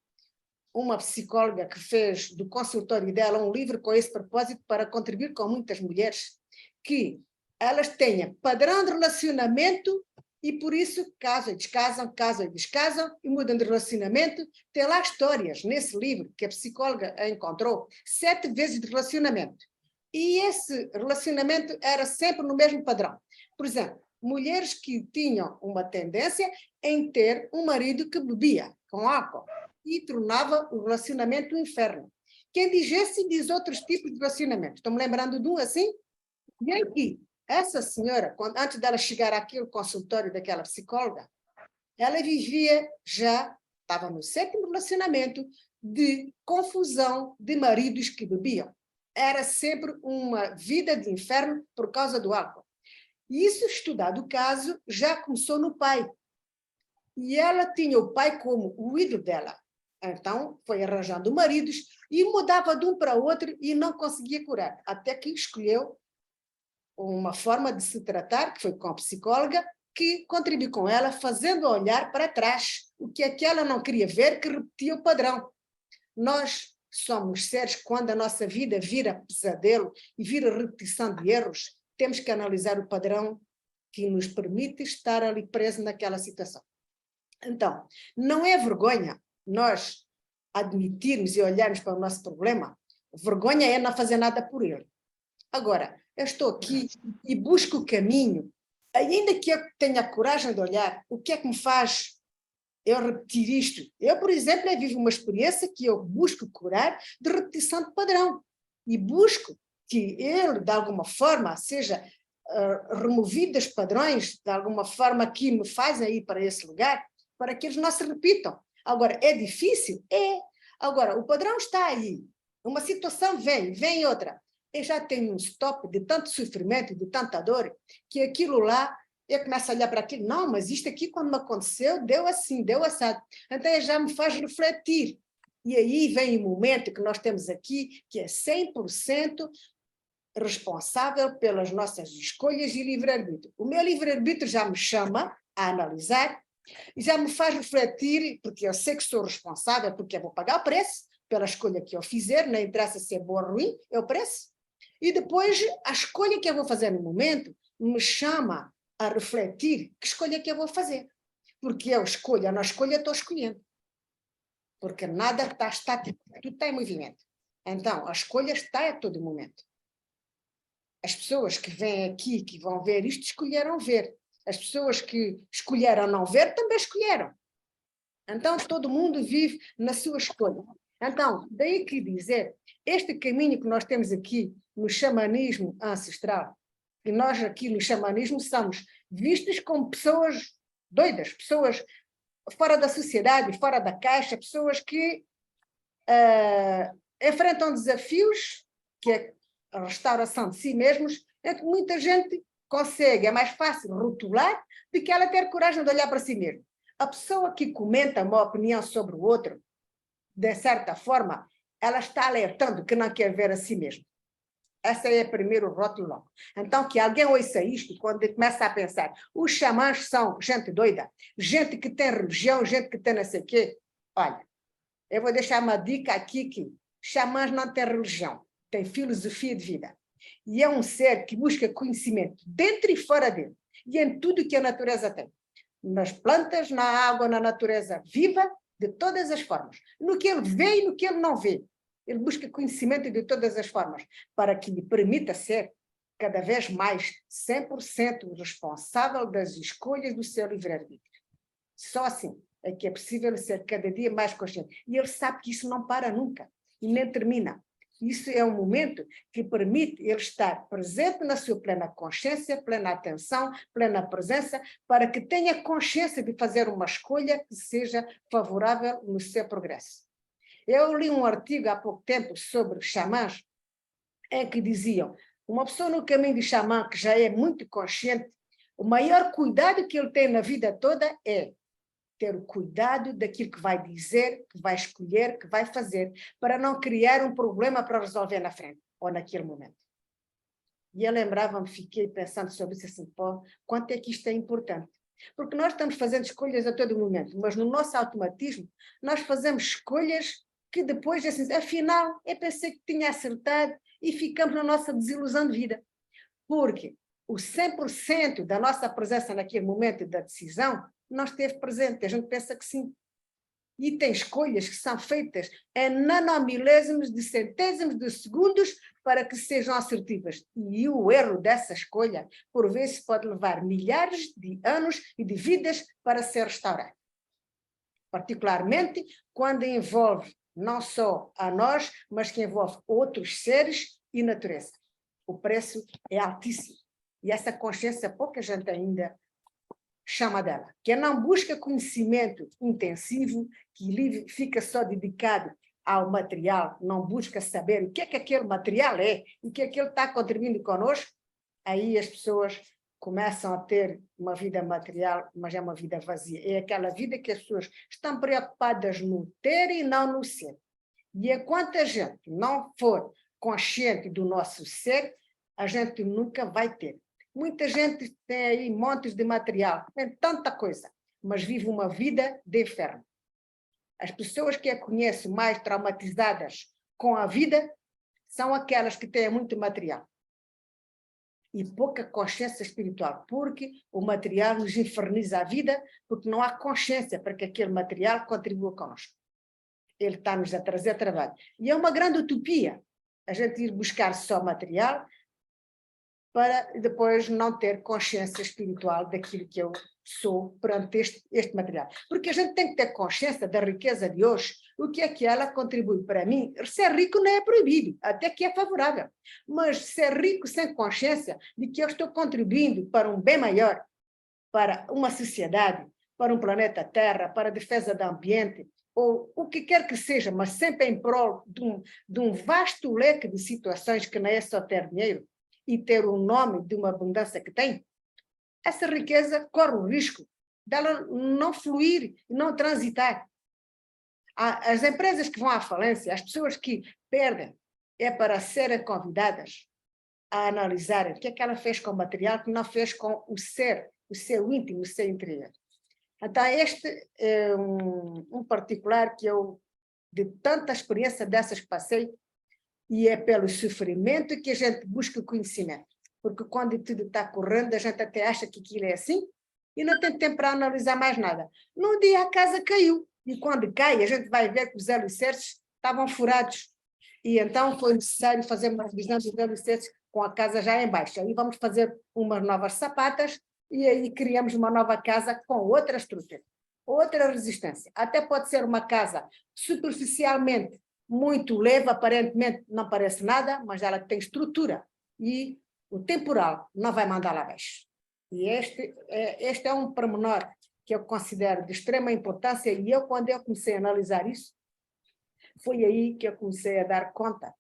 Uma psicóloga que fez do consultório dela um livro com esse propósito para contribuir com muitas mulheres, que elas tenham padrão de relacionamento e por isso casam e descasam e mudam de relacionamento. Tem lá histórias nesse livro que a psicóloga encontrou, 7 vezes de relacionamento. E esse relacionamento era sempre no mesmo padrão. Por exemplo, mulheres que tinham uma tendência em ter um marido que bebia com álcool e tornava o relacionamento um inferno. Quem diz esse diz outros tipos de relacionamento. Estou me lembrando de um assim. E aqui, essa senhora, antes dela chegar àquele consultório daquela psicóloga, ela vivia já, estava no 7º relacionamento de confusão de maridos que bebiam. Era sempre uma vida de inferno por causa do álcool. E isso, estudado o caso, já começou no pai. E ela tinha o pai como o ídolo dela. Então, foi arranjando maridos e mudava de um para outro e não conseguia curar. Até que escolheu uma forma de se tratar, que foi com a psicóloga, que contribuiu com ela, fazendo olhar para trás o que é que ela não queria ver, que repetia o padrão. Nós somos seres, quando a nossa vida vira pesadelo e vira repetição de erros, temos que analisar o padrão que nos permite estar ali preso naquela situação. Então, não é vergonha nós admitirmos e olharmos para o nosso problema. Vergonha é não fazer nada por ele. Agora, eu estou aqui e busco o caminho, ainda que eu tenha a coragem de olhar o que é que me faz eu repetir isto. Eu, por exemplo, vivo uma experiência que eu busco curar de repetição de padrão. E busco que ele, de alguma forma, seja removido dos padrões, de alguma forma que me fazem ir para esse lugar, para que eles não se repitam. Agora, é difícil? É. Agora, o padrão está aí. Uma situação vem outra. Eu já tenho um stop de tanto sofrimento, de tanta dor, que aquilo lá, eu começo a olhar para aquilo, não, mas isto aqui quando me aconteceu, deu assim, deu assado. Então já me faz refletir. E aí vem o momento que nós temos aqui, que é 100% responsável pelas nossas escolhas e livre-arbítrio. O meu livre-arbítrio já me chama a analisar e já me faz refletir, porque eu sei que sou responsável, porque eu vou pagar o preço pela escolha que eu fizer, não interessa se é boa ou ruim, é o preço. E depois, a escolha que eu vou fazer no momento me chama a refletir que escolha que eu vou fazer. Porque eu escolho, na escolha estou escolhendo. Porque nada está estático, tudo está em movimento. Então, a escolha está a todo momento. As pessoas que vêm aqui, que vão ver isto, escolheram ver. As pessoas que escolheram não ver, também escolheram. Então, todo mundo vive na sua escolha. Então, daí que dizer, este caminho que nós temos aqui no xamanismo ancestral, e nós aqui no xamanismo somos vistos como pessoas doidas, pessoas fora da sociedade, fora da caixa, pessoas que enfrentam desafios, que é a restauração de si mesmos, é que muita gente consegue, é mais fácil rotular do que ela ter coragem de olhar para si mesmo. A pessoa que comenta uma opinião sobre o outro, de certa forma, ela está alertando que não quer ver a si mesmo. Esse é o primeiro rótulo logo. Então, que alguém ouça isto, quando começa a pensar, os xamãs são gente doida, gente que tem religião, gente que tem não sei o quê. Olha, eu vou deixar uma dica aqui que xamãs não têm religião, têm filosofia de vida. E é um ser que busca conhecimento dentro e fora dele, e em tudo que a natureza tem. Nas plantas, na água, na natureza viva, de todas as formas. No que ele vê e no que ele não vê. Ele busca conhecimento de todas as formas, para que lhe permita ser cada vez mais 100% responsável das escolhas do seu livre-arbítrio. Só assim é que é possível ser cada dia mais consciente. E ele sabe que isso não para nunca, e nem termina. Isso é um momento que permite ele estar presente na sua plena consciência, plena atenção, plena presença, para que tenha consciência de fazer uma escolha que seja favorável no seu progresso. Eu li um artigo há pouco tempo sobre xamãs, em que diziam, uma pessoa no caminho de xamã que já é muito consciente, o maior cuidado que ele tem na vida toda é ter o cuidado daquilo que vai dizer, que vai escolher, que vai fazer, para não criar um problema para resolver na frente, ou naquele momento. E eu lembrava-me, fiquei pensando sobre isso assim, pô, quanto é que isto é importante. Porque nós estamos fazendo escolhas a todo momento, mas no nosso automatismo, nós fazemos escolhas que depois, assim, afinal, eu pensei que tinha acertado e ficamos na nossa desilusão de vida. Porque o 100% da nossa presença naquele momento da decisão não esteve presente, a gente pensa que sim. E tem escolhas que são feitas em nanomilésimos de centésimos de segundos para que sejam assertivas. E o erro dessa escolha, por vezes, pode levar milhares de anos e de vidas para ser restaurado. Particularmente quando envolve não só a nós, mas que envolve outros seres e natureza. O preço é altíssimo. E essa consciência pouca gente ainda chama dela. Quem não busca conhecimento intensivo, que fica só dedicado ao material, não busca saber o que é que aquele material é e o que é que ele está contribuindo conosco, aí as pessoas começam a ter uma vida material, mas é uma vida vazia. É aquela vida que as pessoas estão preocupadas no ter e não no ser. E enquanto a gente não for consciente do nosso ser, a gente nunca vai ter. Muita gente tem aí montes de material, tem tanta coisa, mas vive uma vida de inferno. As pessoas que a conheço mais traumatizadas com a vida são aquelas que têm muito material e pouca consciência espiritual, porque o material nos inferniza a vida, porque não há consciência para que aquele material contribua conosco. Ele está-nos a trazer trabalho. E é uma grande utopia a gente ir buscar só material, para depois não ter consciência espiritual daquilo que eu sou perante este material. Porque a gente tem que ter consciência da riqueza de hoje, o que é que ela contribui para mim. Ser rico não é proibido, até que é favorável, mas ser rico sem consciência de que eu estou contribuindo para um bem maior, para uma sociedade, para um planeta Terra, para a defesa do ambiente, ou o que quer que seja, mas sempre em prol de um vasto leque de situações que não é só ter dinheiro e ter o nome de uma abundância que tem, essa riqueza corre o risco dela não fluir, não transitar. As empresas que vão à falência, as pessoas que perdem, é para serem convidadas a analisarem o que é que ela fez com o material que não fez com o seu íntimo, o seu interior. Então, este é um particular que eu, de tanta experiência dessas que passei, e é pelo sofrimento que a gente busca o conhecimento. Porque quando tudo está correndo, a gente até acha que aquilo é assim e não tem tempo para analisar mais nada. Num dia a casa caiu, e quando cai, a gente vai ver que os alicerces estavam furados. E então foi necessário fazer uma revisão dos alicerces com a casa já em baixo. Aí vamos fazer umas novas sapatas e aí criamos uma nova casa com outra estrutura, outra resistência. Até pode ser uma casa superficialmente muito leve, aparentemente não parece nada, mas ela tem estrutura e o temporal não vai mandar lá abaixo. E este é um pormenor que eu considero de extrema importância e eu, quando eu comecei a analisar isso, foi aí que eu comecei a dar conta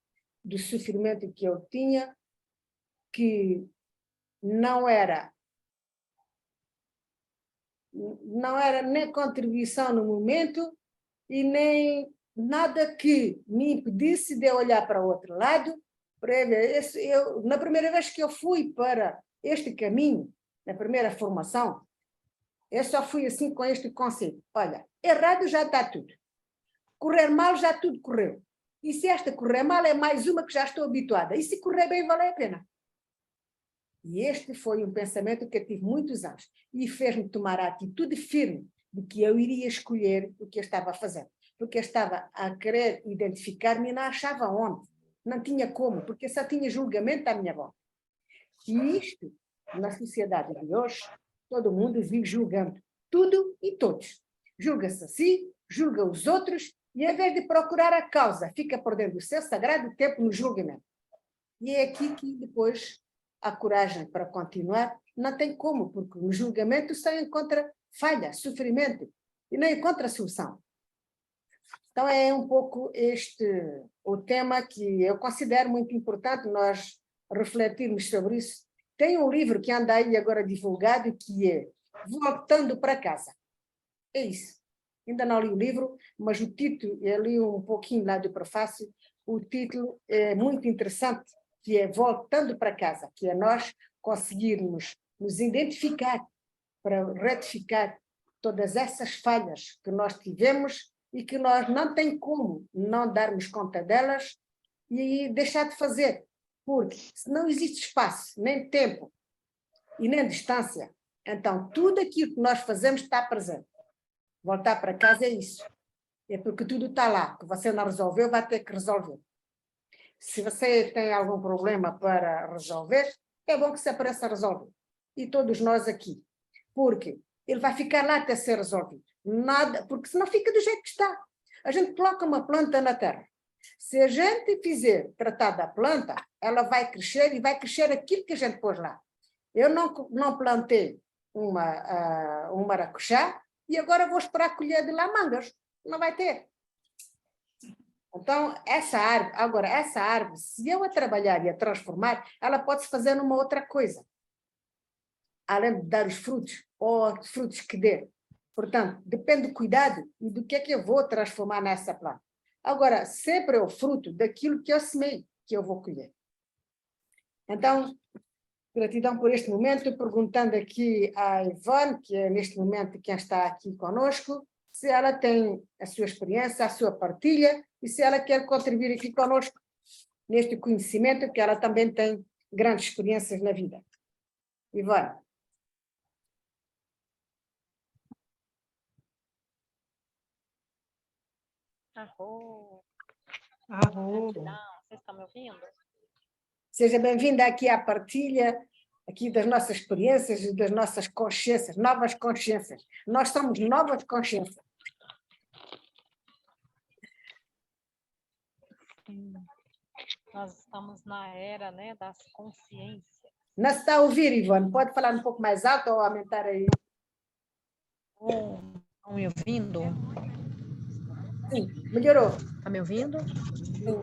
do sofrimento que eu tinha, que não era nem contribuição no momento e nem nada que me impedisse de olhar para o outro lado. Na primeira vez que eu fui para este caminho, na primeira formação, eu só fui assim com este conceito. Olha, errado já está tudo. Correr mal já tudo correu. E se esta correr mal é mais uma que já estou habituada. E se correr bem, vale a pena. E este foi um pensamento que eu tive muitos anos e fez-me tomar a atitude firme de que eu iria escolher o que eu estava a fazer. Porque eu estava a querer identificar-me e não achava onde. Não tinha como, porque só tinha julgamento à minha volta. E isto, na sociedade de hoje, todo mundo vive julgando tudo e todos. Julga-se a si, julga os outros e, em vez de procurar a causa, fica perdendo o seu sagrado tempo no julgamento. E é aqui que depois a coragem para continuar não tem como, porque no julgamento só encontra falha, sofrimento e não encontra solução. Então é um pouco o tema que eu considero muito importante nós refletirmos sobre isso. Tem um livro que anda aí agora divulgado que é Voltando para Casa. É isso. Ainda não li o livro, mas o título, eu li um pouquinho lá do prefácio, o título é muito interessante, que é Voltando para Casa, que é nós conseguirmos nos identificar para retificar todas essas falhas que nós tivemos e que nós não tem como não darmos conta delas e deixar de fazer, porque se não existe espaço, nem tempo e nem distância, então tudo aquilo que nós fazemos está presente. Voltar para casa é isso. É porque tudo está lá, que você não resolveu, vai ter que resolver. Se você tem algum problema para resolver, é bom que se apareça a resolver. E todos nós aqui. Porque ele vai ficar lá até ser resolvido. Nada, porque senão fica do jeito que está. A gente coloca uma planta na terra. Se a gente fizer tratar da planta, ela vai crescer e vai crescer aquilo que a gente pôs lá. Eu não plantei um maracujá e agora vou esperar colher de lá mangas. Não vai ter. Então, essa árvore, se eu a trabalhar e a transformar, ela pode se fazer numa outra coisa. Além de dar os frutos, ou os frutos que dê. Portanto, depende do cuidado e do que é que eu vou transformar nessa planta. Agora, sempre é o fruto daquilo que eu semei, que eu vou colher. Então, gratidão por este momento, perguntando aqui à Ivone, que é neste momento quem está aqui conosco, se ela tem a sua experiência, a sua partilha, e se ela quer contribuir aqui conosco neste conhecimento, que ela também tem grandes experiências na vida. Ivone. Arro. Arro. Gratidão. Vocês estão me ouvindo? Seja bem-vinda aqui à partilha aqui das nossas experiências e das nossas consciências, novas consciências. Nós somos novas consciências. Sim. Nós estamos na era, né, das consciências. Não se está a ouvir, Ivone? Pode falar um pouco mais alto ou aumentar aí? Estão me ouvindo? Sim, melhorou. Está me ouvindo? Sim.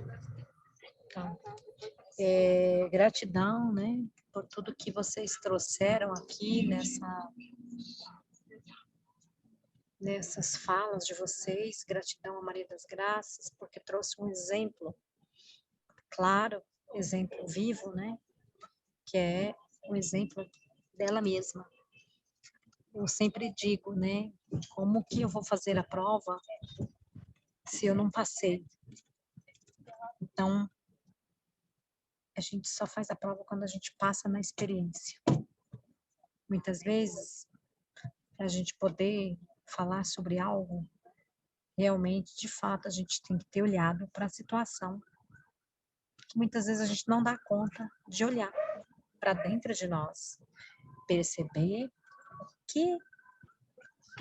Então, gratidão, né, por tudo que vocês trouxeram aqui nessas falas de vocês. Gratidão a Maria das Graças, porque trouxe um exemplo claro, exemplo vivo, né, que é um exemplo dela mesma. Eu sempre digo, né, como que eu vou fazer a prova se eu não passei? Então, a gente só faz a prova quando a gente passa na experiência. Muitas vezes, para a gente poder falar sobre algo, realmente, de fato, a gente tem que ter olhado para a situação, que muitas vezes a gente não dá conta de olhar para dentro de nós, perceber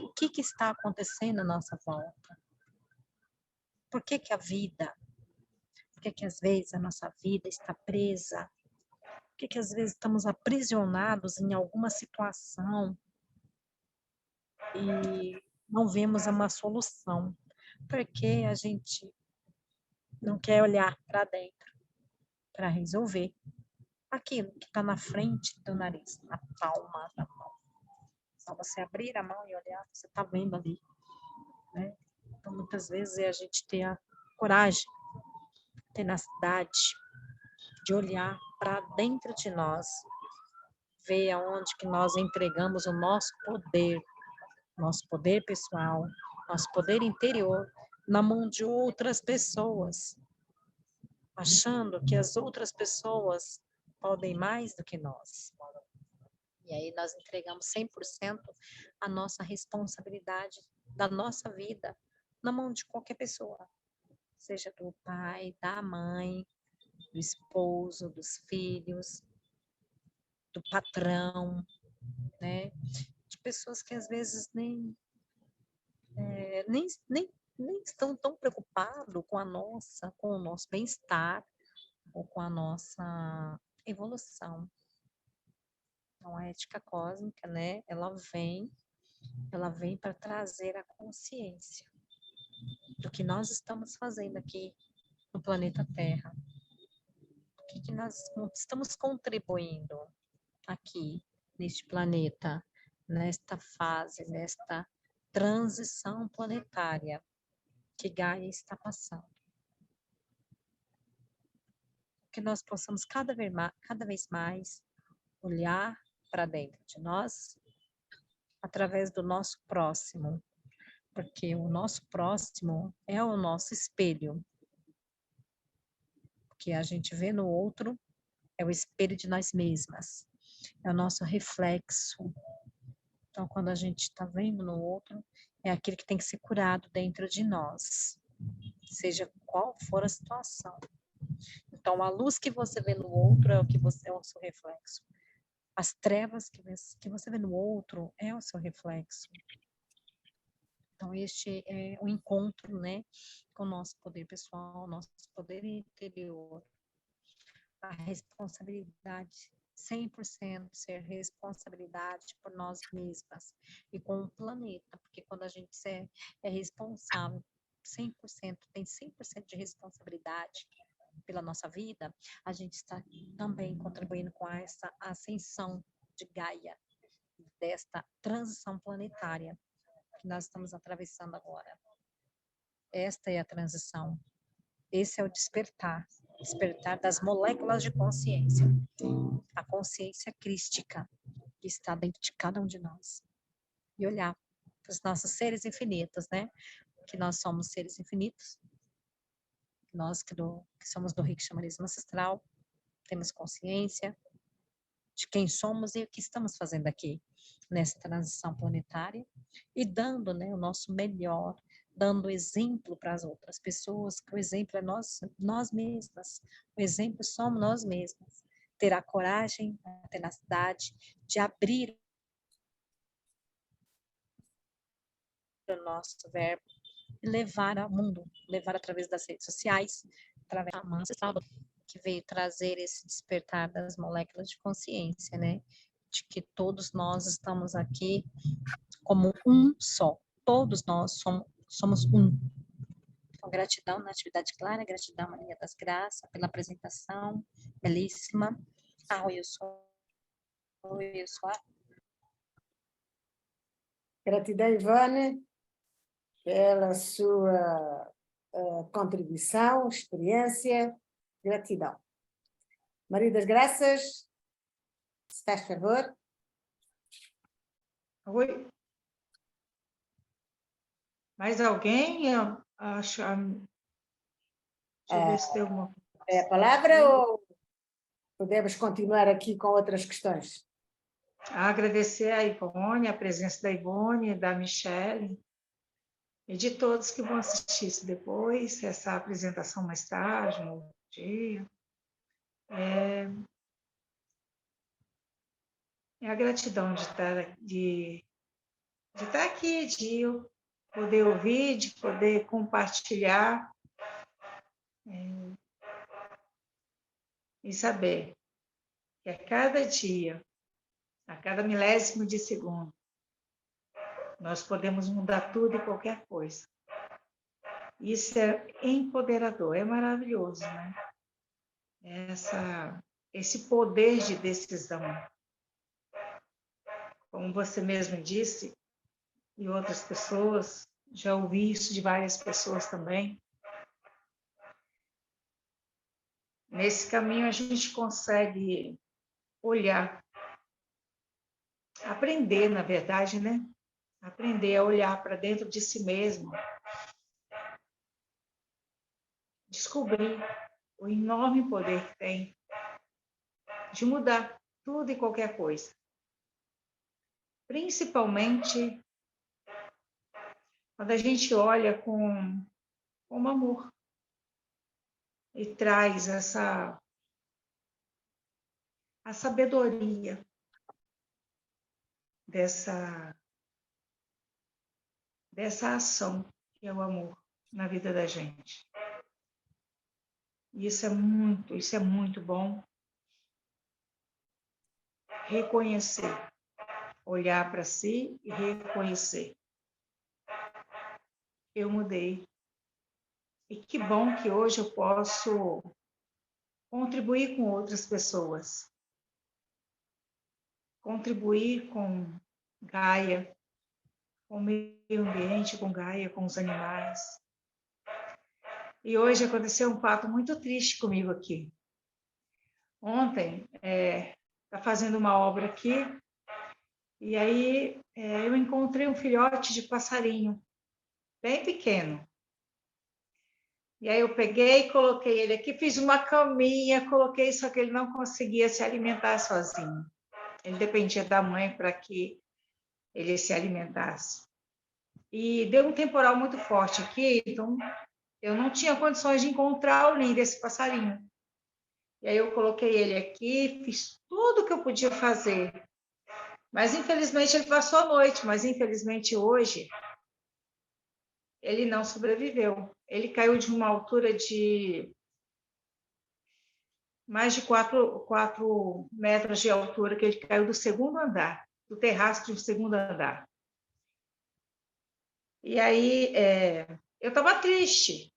o que está acontecendo à nossa volta. Por que que a vida, por que que às vezes a nossa vida está presa? Por que às vezes estamos aprisionados em alguma situação e não vemos uma solução? Porque a gente não quer olhar para dentro para resolver aquilo que está na frente do nariz, na palma da mão. Só você abrir a mão e olhar, você está vendo ali, né? Então, muitas vezes é a gente ter a coragem, tenacidade de olhar para dentro de nós, ver aonde que nós entregamos o nosso poder pessoal, nosso poder interior na mão de outras pessoas, achando que as outras pessoas podem mais do que nós. E aí nós entregamos 100% a nossa responsabilidade da nossa vida na mão de qualquer pessoa, seja do pai, da mãe, do esposo, dos filhos, do patrão, né? De pessoas que às vezes nem estão tão preocupados com com o nosso bem-estar ou com a nossa evolução. Então, a ética cósmica, né, ela vem para trazer a consciência do que nós estamos fazendo aqui no planeta Terra. O que nós estamos contribuindo aqui neste planeta, nesta fase, nesta transição planetária que Gaia está passando. Que nós possamos cada vez mais olhar para dentro de nós através do nosso próximo, porque o nosso próximo é o nosso espelho. O que a gente vê no outro é o espelho de nós mesmas, é o nosso reflexo. Então, quando a gente está vendo no outro, é aquilo que tem que ser curado dentro de nós, seja qual for a situação. Então, a luz que você vê no outro é o seu reflexo. As trevas que você vê no outro é o seu reflexo. Então, este é o encontro, né, com o nosso poder pessoal, nosso poder interior. A responsabilidade, 100% ser responsabilidade por nós mesmas e com o planeta, porque quando a gente é responsável 100%, tem 100% de responsabilidade pela nossa vida, a gente está também contribuindo com essa ascensão de Gaia, desta transição planetária que nós estamos atravessando agora. Esta é a transição. Esse é o despertar das moléculas de consciência, a consciência crística que está dentro de cada um de nós. E olhar para os nossos seres infinitos, né? Que nós somos seres infinitos, nós que somos do rico xamanismo ancestral, temos consciência de quem somos e o que estamos fazendo aqui nessa transição planetária e dando, né, o nosso melhor, dando exemplo para as outras pessoas, que o exemplo é nós mesmas, o exemplo somos nós mesmas. ter a coragem, a tenacidade de abrir o nosso verbo e levar ao mundo, levar através das redes sociais, através da mãe ancestral, que veio trazer esse despertar das moléculas de consciência, né? De que todos nós estamos aqui como um só. Todos nós somos um. Então, gratidão na atividade clara, gratidão, Maria das Graças, pela apresentação belíssima. Eu sou. Gratidão, Ivone, pela sua contribuição, experiência. Gratidão. Maria das Graças, se faz favor. Oi. Mais alguém? Eu acho. Deixa eu ver se tem alguma. É a palavra ou podemos continuar aqui com outras questões? Agradecer a Ivone, a presença da Ivone, da Michele, e de todos que vão assistir isso depois, essa apresentação mais tarde, no dia. É a gratidão de estar aqui, de poder ouvir, de poder compartilhar e saber que a cada dia, a cada milésimo de segundo, nós podemos mudar tudo e qualquer coisa. Isso é empoderador, é maravilhoso, né? Esse poder de decisão. Como você mesmo disse, e outras pessoas, já ouvi isso de várias pessoas também. Nesse caminho a gente consegue olhar, aprender, na verdade, né? Aprender a olhar para dentro de si mesmo, descobrir o enorme poder que tem de mudar tudo e qualquer coisa. Principalmente quando a gente olha com amor e traz a sabedoria dessa ação que é o amor na vida da gente. E isso é muito bom. Reconhecer, olhar para si e reconhecer. Eu mudei. E que bom que hoje eu posso contribuir com outras pessoas. Contribuir com Gaia, com o meio ambiente, com Gaia, com os animais. E hoje aconteceu um fato muito triste comigo aqui. Ontem, está fazendo uma obra aqui, e aí eu encontrei um filhote de passarinho, bem pequeno. E aí eu peguei, coloquei ele aqui, fiz uma caminha, coloquei, só que ele não conseguia se alimentar sozinho. Ele dependia da mãe para que ele se alimentasse. E deu um temporal muito forte aqui, então eu não tinha condições de encontrar o ninho desse passarinho. E aí eu coloquei ele aqui, fiz tudo o que eu podia fazer. Mas, infelizmente, ele passou a noite, mas, infelizmente, hoje, ele não sobreviveu. Ele caiu de uma altura de mais de 4 metros de altura, que ele caiu do segundo andar, do terraço do segundo andar. E aí, eu estava triste.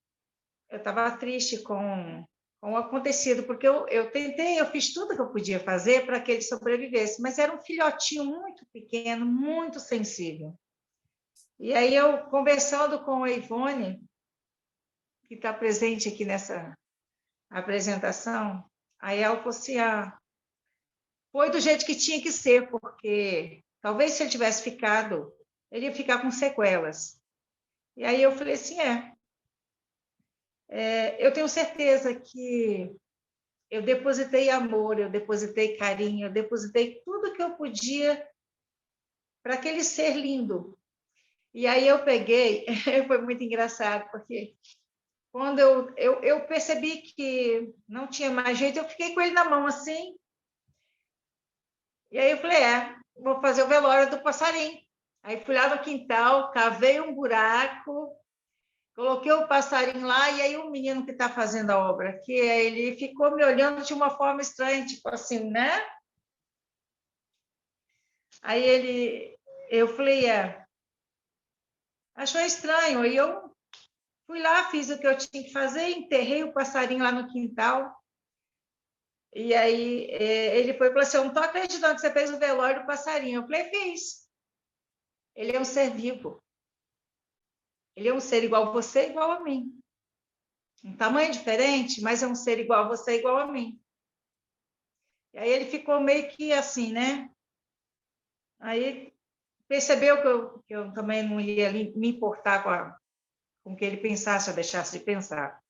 Eu estava triste com o acontecido, porque eu tentei, eu fiz tudo que eu podia fazer para que ele sobrevivesse, mas era um filhotinho muito pequeno, muito sensível. E aí eu, conversando com a Ivone, que está presente aqui nessa apresentação, aí ela falou assim, foi do jeito que tinha que ser, porque talvez se ele tivesse ficado, ele ia ficar com sequelas. E aí eu falei assim, eu tenho certeza que eu depositei amor, eu depositei carinho, eu depositei tudo que eu podia para aquele ser lindo. E aí eu peguei, foi muito engraçado, porque quando eu percebi que não tinha mais jeito, eu fiquei com ele na mão assim, E aí eu falei, vou fazer o velório do passarinho. Aí fui lá no quintal, cavei um buraco, coloquei o passarinho lá, e aí o menino que está fazendo a obra aqui, ele ficou me olhando de uma forma estranha, tipo assim, né? Aí eu falei, achou estranho. Aí eu fui lá, fiz o que eu tinha que fazer, enterrei o passarinho lá no quintal. E aí ele foi e falou assim, eu não estou acreditando que você fez o velório do passarinho. Eu falei, fiz. Ele é um ser vivo. Ele é um ser igual a você, igual a mim. Um tamanho diferente, mas é um ser igual a você, igual a mim. E aí ele ficou meio que assim, né? Aí percebeu que eu também não ia me importar com o que ele pensasse ou deixasse de pensar.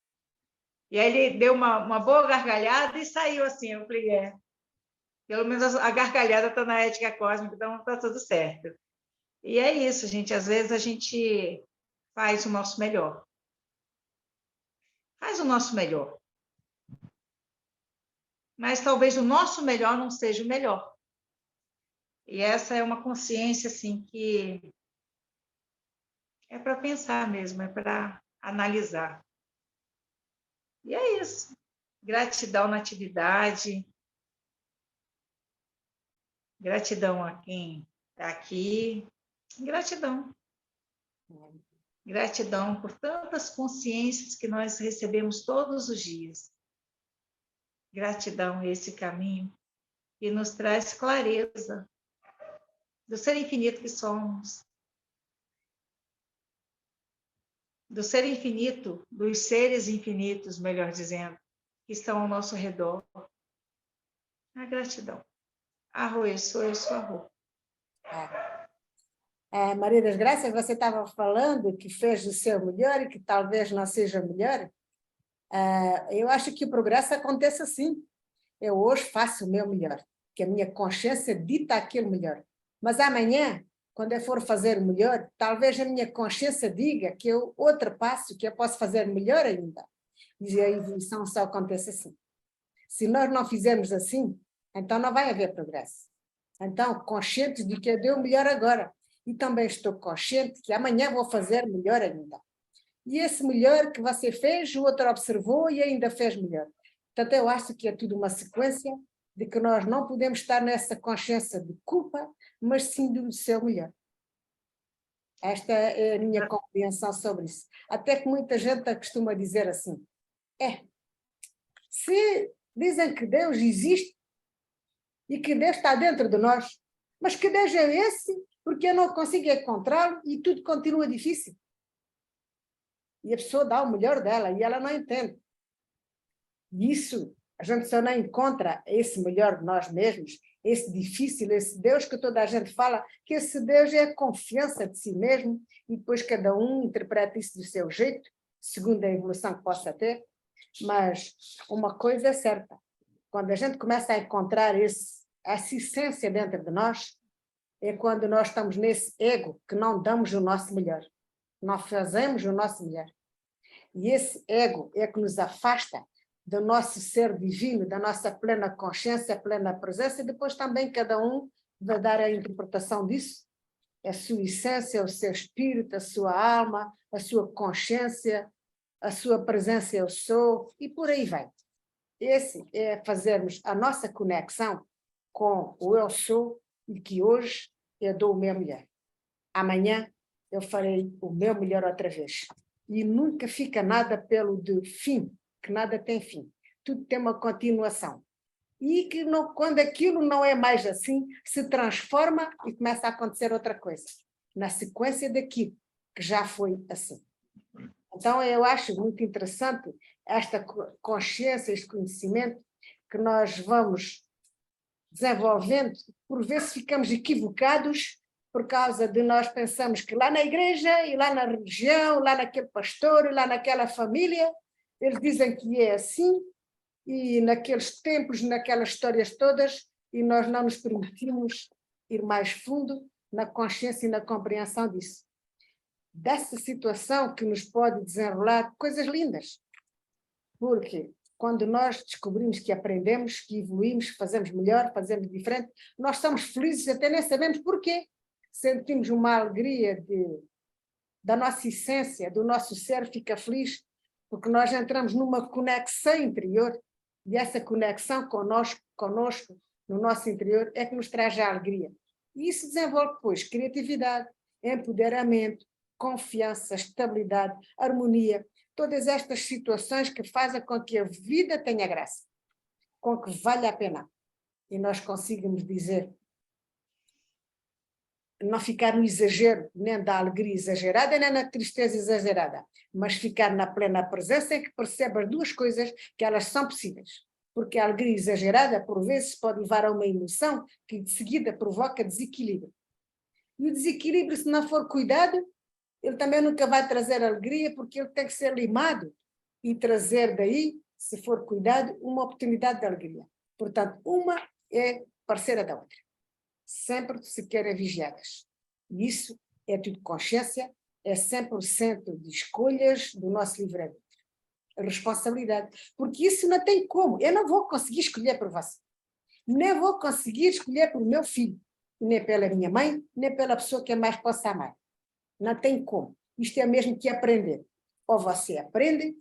E aí ele deu uma boa gargalhada e saiu assim. Eu falei, pelo menos a gargalhada está na ética cósmica, então está tudo certo. E é isso, gente. Às vezes a gente faz o nosso melhor. Faz o nosso melhor. Mas talvez o nosso melhor não seja o melhor. E essa é uma consciência assim que é para pensar mesmo, é para analisar. E é isso. Gratidão na atividade. Gratidão a quem está aqui. Gratidão. Gratidão por tantas consciências que nós recebemos todos os dias. Gratidão a esse caminho que nos traz clareza do ser infinito que somos, do ser infinito, dos seres infinitos, melhor dizendo, que estão ao nosso redor. A gratidão. Arro, eu sou Arro. Maria das Graças, você estava falando que fez o seu melhor e que talvez não seja melhor. Eu acho que o progresso acontece assim. Eu hoje faço o meu melhor, que a minha consciência dita aquilo melhor. Mas amanhã, quando eu for fazer o melhor, talvez a minha consciência diga que eu ultrapasso, que eu posso fazer melhor ainda. E a evolução só acontece assim. Se nós não fizermos assim, então não vai haver progresso. Então, consciente de que eu dei o melhor agora. E também estou consciente que amanhã vou fazer melhor ainda. E esse melhor que você fez, o outro observou e ainda fez melhor. Portanto, eu acho que é tudo uma sequência de que nós não podemos estar nessa consciência de culpa, mas sim do seu melhor. Esta é a minha compreensão sobre isso. Até que muita gente costuma dizer assim, se dizem que Deus existe e que Deus está dentro de nós, mas que Deus é esse? Porque eu não consigo encontrá-lo e tudo continua difícil. E a pessoa dá o melhor dela e ela não entende. E isso, a gente só não encontra esse melhor de nós mesmos, esse difícil, esse Deus que toda a gente fala, que esse Deus é a confiança de si mesmo, e depois cada um interpreta isso do seu jeito, segundo a evolução que possa ter. Mas uma coisa é certa, quando a gente começa a encontrar essa essência dentro de nós, é quando nós estamos nesse ego que não damos o nosso melhor, não fazemos o nosso melhor. E esse ego é que nos afasta do nosso ser divino, da nossa plena consciência, plena presença, e depois também cada um vai dar a interpretação disso, a sua essência, o seu espírito, a sua alma, a sua consciência, a sua presença eu sou, e por aí vai. Esse é fazermos a nossa conexão com o eu sou, e que hoje eu dou o meu melhor. Amanhã eu farei o meu melhor outra vez. E nunca fica nada pelo de fim, que nada tem fim. Tudo tem uma continuação. E que não, quando aquilo não é mais assim, se transforma e começa a acontecer outra coisa, na sequência daquilo que já foi assim. Então, eu acho muito interessante esta consciência, este conhecimento que nós vamos desenvolvendo, por vezes ficamos equivocados por causa de nós pensamos que lá na igreja e lá na religião, lá naquele pastor e lá naquela família, eles dizem que é assim, e naqueles tempos, naquelas histórias todas, e nós não nos permitimos ir mais fundo na consciência e na compreensão disso. Dessa situação que nos pode desenrolar coisas lindas. Porque quando nós descobrimos que aprendemos, que evoluímos, que fazemos melhor, fazemos diferente, nós estamos felizes, até nem sabemos porquê. Sentimos uma alegria da nossa essência, do nosso ser fica feliz, porque nós entramos numa conexão interior, e essa conexão conosco, no nosso interior, é que nos traz a alegria. E isso desenvolve depois criatividade, empoderamento, confiança, estabilidade, harmonia, todas estas situações que fazem com que a vida tenha graça, com que vale a pena. E nós conseguimos dizer, não ficar no exagero, nem da alegria exagerada, nem na tristeza exagerada, mas ficar na plena presença em que percebe as duas coisas, que elas são possíveis. Porque a alegria exagerada, por vezes, pode levar a uma emoção que de seguida provoca desequilíbrio. E o desequilíbrio, se não for cuidado, ele também nunca vai trazer alegria, porque ele tem que ser limado e trazer daí, se for cuidado, uma oportunidade de alegria. Portanto, uma é parceira da outra. Sempre se querem vigiadas. E isso é tudo consciência, é 100% de escolhas do nosso livre-arbítrio. Responsabilidade. Porque isso não tem como. Eu não vou conseguir escolher por você. Nem vou conseguir escolher por meu filho. Nem pela minha mãe, nem pela pessoa que eu mais possa amar. Não tem como. Isto é mesmo que aprender. Ou você aprende,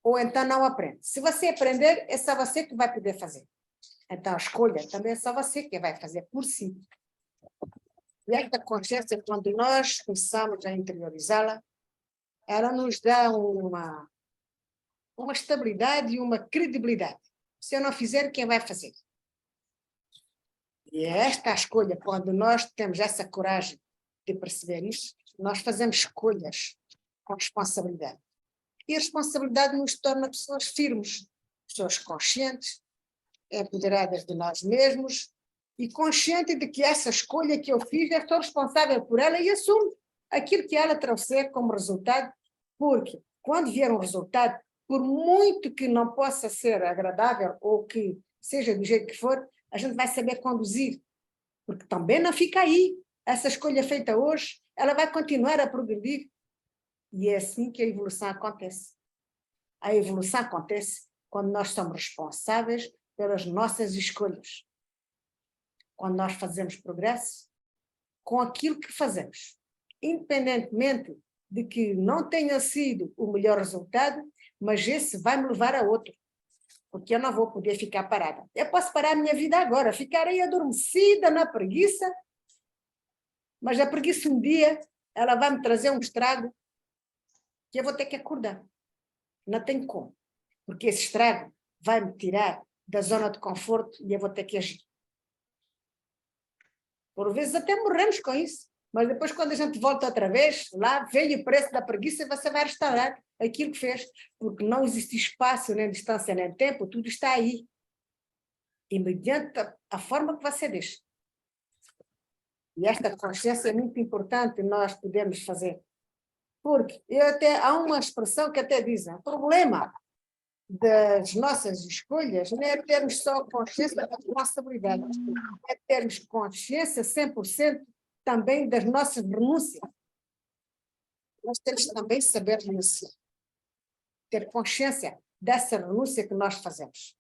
ou então não aprende. Se você aprender, é só você que vai poder fazer. Então, a escolha também é só você que vai fazer por si. E esta consciência, quando nós começamos a interiorizá-la, ela nos dá uma estabilidade e uma credibilidade. Se eu não fizer, quem vai fazer? E é esta a escolha, quando nós temos essa coragem de perceber isso, nós fazemos escolhas com responsabilidade. E a responsabilidade nos torna pessoas firmes, pessoas conscientes, empoderadas de nós mesmos e consciente de que essa escolha que eu fiz, eu estou responsável por ela e assumo aquilo que ela trouxer como resultado, porque quando vier um resultado, por muito que não possa ser agradável ou que seja do jeito que for, a gente vai saber conduzir, porque também não fica aí. Essa escolha feita hoje, ela vai continuar a progredir. E é assim que a evolução acontece. A evolução acontece quando nós somos responsáveis pelas nossas escolhas. Quando nós fazemos progresso com aquilo que fazemos. Independentemente de que não tenha sido o melhor resultado, mas esse vai me levar a outro. Porque eu não vou poder ficar parada. Eu posso parar a minha vida agora, ficarei adormecida na preguiça, mas a preguiça um dia, ela vai me trazer um estrago que eu vou ter que acordar. Não tem como. Porque esse estrago vai me tirar da zona de conforto e eu vou ter que agir. Por vezes até morremos com isso, mas depois quando a gente volta outra vez, lá vem o preço da preguiça e você vai restaurar aquilo que fez, porque não existe espaço, nem distância, nem tempo, tudo está aí. E mediante a forma que você deixa. E esta consciência é muito importante nós podemos fazer. Porque há uma expressão que até dizem, o problema das nossas escolhas não é termos só consciência da responsabilidade, é termos consciência 100% também das nossas renúncias. Nós temos que também saber renunciar. Ter consciência dessa renúncia que nós fazemos.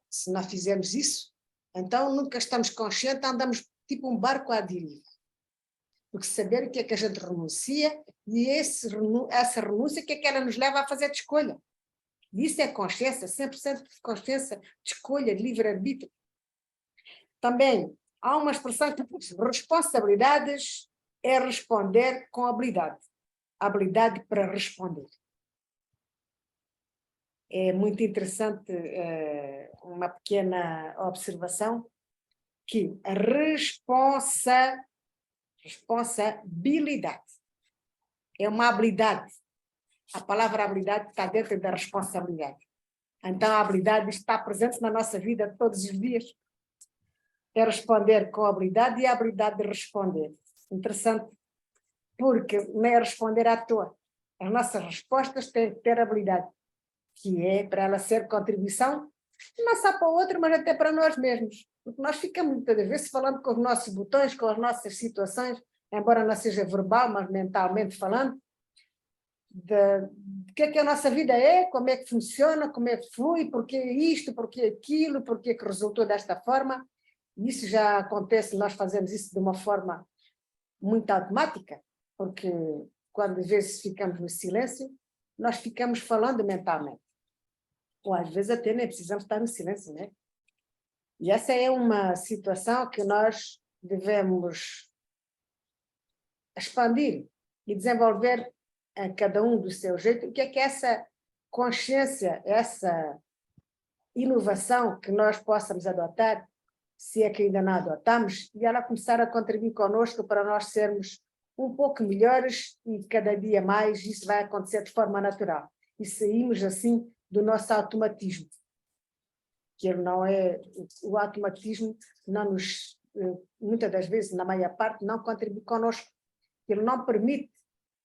Se não fizermos isso, então nunca estamos conscientes, andamos tipo um barco à deriva. Porque saber o que é que a gente renuncia e essa renúncia, o que é que ela nos leva a fazer de escolha. E isso é consciência, 100% de consciência, de escolha, de livre-arbítrio. Também há uma expressão que diz: responsabilidades é responder com habilidade. Habilidade para responder. É muito interessante uma pequena observação que a responsabilidade é uma habilidade. A palavra habilidade está dentro da responsabilidade. Então, a habilidade está presente na nossa vida todos os dias. É responder com habilidade e a habilidade de responder. Interessante, porque não é responder à toa. As nossas respostas têm que ter habilidade, que é para ela ser contribuição, não só para o outro, mas até para nós mesmos. Porque nós ficamos muitas vezes falando com os nossos botões, com as nossas situações, embora não seja verbal, mas mentalmente falando, de que a nossa vida é, como é que funciona, como é que flui, porque isto, porque aquilo, porque que resultou desta forma. Isso já acontece, nós fazemos isso de uma forma muito automática, porque quando às vezes ficamos no silêncio, nós ficamos falando mentalmente. Ou às vezes até nem precisamos estar no silêncio, né? E essa é uma situação que nós devemos expandir e desenvolver a cada um do seu jeito. O que é essa consciência, essa inovação que nós possamos adotar, se é que ainda não adotamos, e ela começar a contribuir conosco para nós sermos um pouco melhores e cada dia mais isso vai acontecer de forma natural. E saímos assim do nosso automatismo, que ele não é, o automatismo não nos, muitas das vezes, na maior parte, não contribui conosco. Ele não permite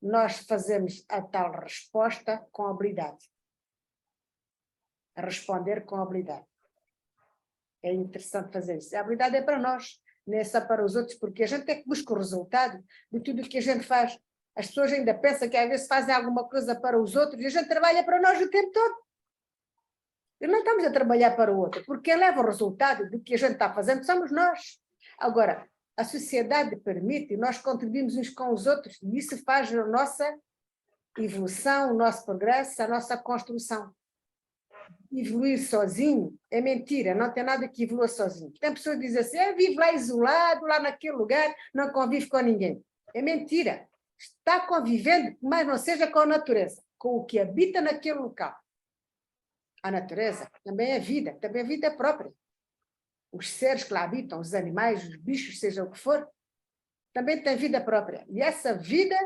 nós fazermos a tal resposta com habilidade. A responder com habilidade. É interessante fazer isso. A habilidade é para nós, não é só para os outros, porque a gente é que busca o resultado de tudo o que a gente faz. As pessoas ainda pensam que às vezes fazem alguma coisa para os outros e a gente trabalha para nós o tempo todo. E não estamos a trabalhar para o outro, porque quem leva o resultado do que a gente está fazendo somos nós. Agora, a sociedade permite, nós contribuímos uns com os outros, e isso faz a nossa evolução, o nosso progresso, a nossa construção. Evoluir sozinho é mentira, não tem nada que evolua sozinho. Tem pessoas que dizem assim, vive lá isolado, lá naquele lugar, não convive com ninguém. É mentira. Está convivendo, mas não seja com a natureza, com o que habita naquele local. A natureza também é vida, também é vida própria. Os seres que lá habitam, os animais, os bichos, seja o que for, também têm vida própria. E essa vida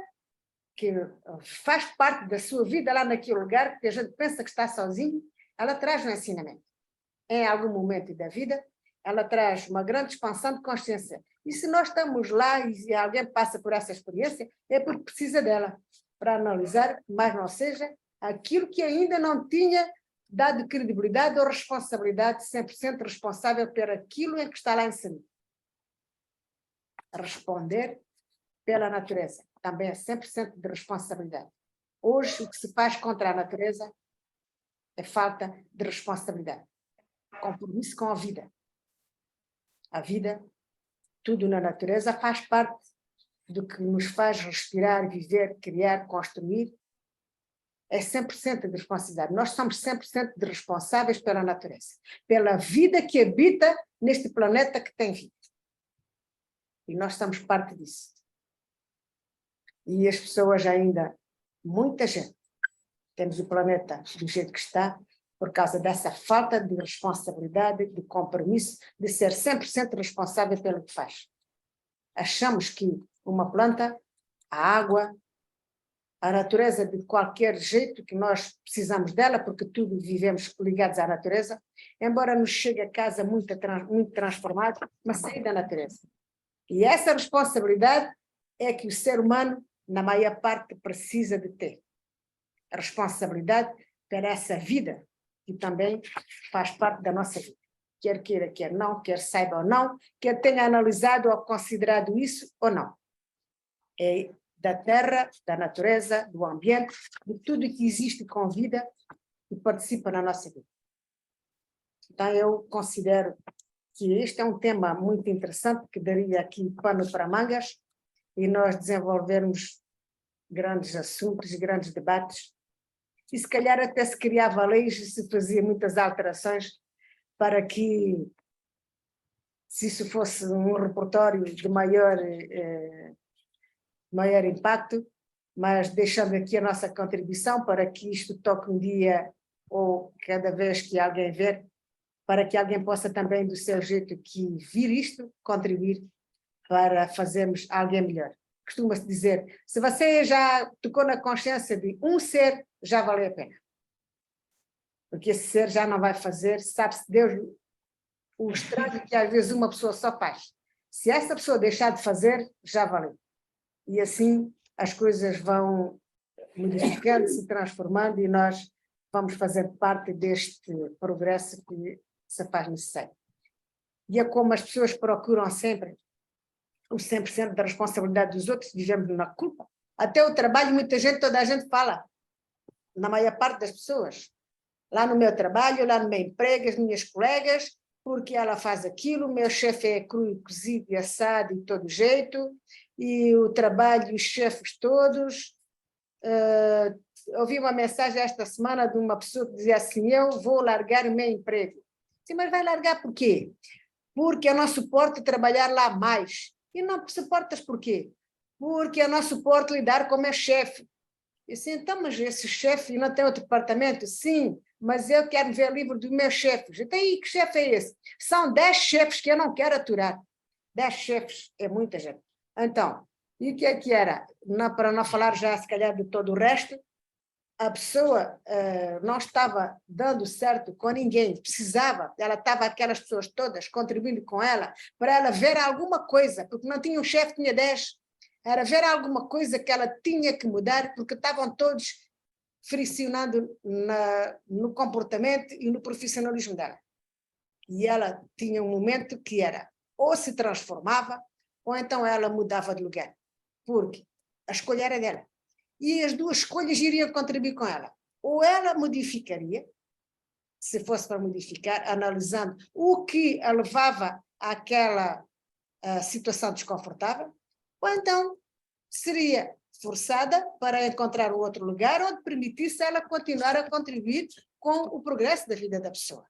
que faz parte da sua vida lá naquele lugar, que a gente pensa que está sozinho, ela traz um ensinamento. Em algum momento da vida, ela traz uma grande expansão de consciência. E se nós estamos lá e alguém passa por essa experiência, é porque precisa dela, para analisar, mas não seja aquilo que ainda não tinha dado credibilidade ou responsabilidade 100% responsável por aquilo em que está lá inserido. Responder pela natureza também é 100% de responsabilidade. Hoje, o que se faz contra a natureza é falta de responsabilidade. Compromisso com a vida. A vida, tudo na natureza, faz parte do que nos faz respirar, viver, criar, construir. É 100% de responsabilidade. Nós somos 100% de responsáveis pela natureza, pela vida que habita neste planeta que tem vida. E nós somos parte disso. E as pessoas ainda, muita gente, temos o planeta do jeito que está, por causa dessa falta de responsabilidade, de compromisso, de ser 100% responsável pelo que faz. Achamos que uma planta, a água, a natureza de qualquer jeito que nós precisamos dela, porque tudo vivemos ligados à natureza, embora nos chegue a casa muito transformado, mas sai da natureza. E essa responsabilidade é que o ser humano, na maior parte, precisa de ter. A responsabilidade por essa vida, que também faz parte da nossa vida. Quer queira, quer não, quer saiba ou não, quer tenha analisado ou considerado isso ou não. É da terra, da natureza, do ambiente, de tudo que existe com vida e participa na nossa vida. Então, eu considero que este é um tema muito interessante, que daria aqui pano para mangas, e nós desenvolvermos grandes assuntos e grandes debates, e se calhar até se criava leis e se fazia muitas alterações para que, se isso fosse um repertório de maior impacto, mas deixando aqui a nossa contribuição para que isto toque um dia, ou cada vez que alguém ver, para que alguém possa também, do seu jeito que vir isto, contribuir para fazermos alguém melhor. Costuma-se dizer, se você já tocou na consciência de um ser, já valeu a pena. Porque esse ser já não vai fazer, sabe-se Deus o estrago que às vezes uma pessoa só faz. Se essa pessoa deixar de fazer, já valeu. E assim as coisas vão modificando, se transformando, e nós vamos fazer parte deste progresso que se faz necessário. E é como as pessoas procuram sempre o 100% da responsabilidade dos outros, vivemos na culpa. Até o trabalho, muita gente, toda a gente fala, na maior parte das pessoas. Lá no meu trabalho, lá no meu emprego, as minhas colegas, porque ela faz aquilo, o meu chefe é cru e cozido e assado de todo jeito, e o trabalho e os chefes todos. Ouvi uma mensagem esta semana de uma pessoa que dizia assim, eu vou largar o meu emprego. Sim, mas vai largar por quê? Porque eu não suporto trabalhar lá mais. E não suportas por quê? Porque eu não suporto lidar com o meu chefe. Eu disse, então, mas esse chefe não tem outro departamento? Sim, mas eu quero ver livre dos meus chefes. Então, aí, que chefe é esse? São 10 chefes que eu não quero aturar. 10 chefes é muita gente. Então, e o que é que era? Não, para não falar já, se calhar, de todo o resto, a pessoa não estava dando certo com ninguém, precisava, ela estava aquelas pessoas todas contribuindo com ela, para ela ver alguma coisa, porque não tinha um chefe, tinha 10, era ver alguma coisa que ela tinha que mudar, porque estavam todos friccionando no comportamento e no profissionalismo dela. E ela tinha um momento que era, ou se transformava, ou então ela mudava de lugar, porque a escolha era dela. E as duas escolhas iriam contribuir com ela. Ou ela modificaria, se fosse para modificar, analisando o que a levava àquela situação desconfortável, ou então seria forçada para encontrar um outro lugar onde permitisse ela continuar a contribuir com o progresso da vida da pessoa.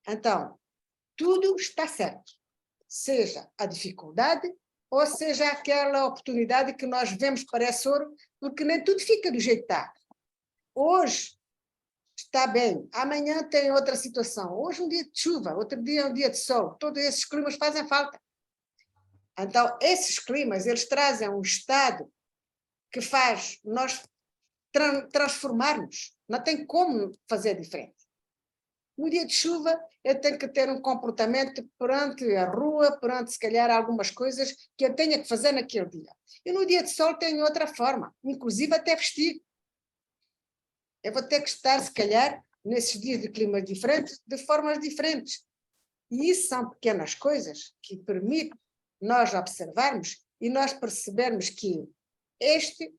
Então, tudo está certo, seja a dificuldade ou seja aquela oportunidade que nós vemos que parece ouro, porque nem tudo fica do jeito que está. Hoje está bem, amanhã tem outra situação. Hoje é um dia de chuva, outro dia é um dia de sol. Todos esses climas fazem falta. Então, esses climas, eles trazem um estado que faz nós transformarmos. Não tem como fazer diferente. No dia de chuva, eu tenho que ter um comportamento perante a rua, perante, se calhar, algumas coisas que eu tenha que fazer naquele dia. E no dia de sol tenho outra forma, inclusive até vestir. Eu vou ter que estar, se calhar, nesses dias de clima diferentes, de formas diferentes. E isso são pequenas coisas que permitem nós observarmos e nós percebermos que este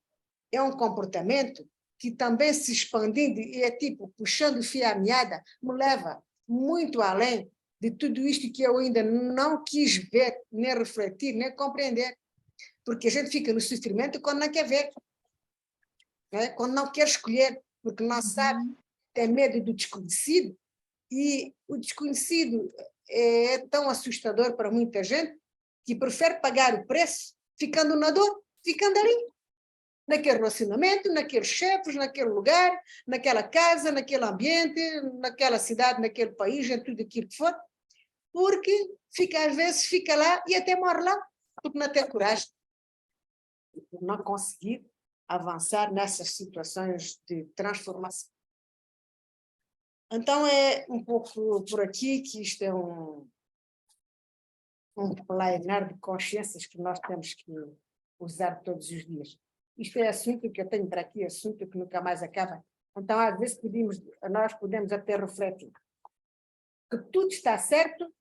é um comportamento que também se expandindo e é tipo puxando o fio à meada, me leva muito além de tudo isto que eu ainda não quis ver, nem refletir, nem compreender. Porque a gente fica no sofrimento quando não quer ver, né? Quando não quer escolher, porque não sabe, tem medo do desconhecido, e o desconhecido é tão assustador para muita gente que prefere pagar o preço ficando na dor, ficando ali. Naquele relacionamento, naqueles chefes, naquele lugar, naquela casa, naquele ambiente, naquela cidade, naquele país, em tudo aquilo que for, porque às vezes fica lá e até morre lá, porque não tem coragem, por não conseguir avançar nessas situações de transformação. Então é um pouco por aqui que isto é um planear de consciências que nós temos que usar todos os dias. Isto é assunto que eu tenho para aqui, assunto que nunca mais acaba. Então, às vezes, nós podemos até refletir que tudo está certo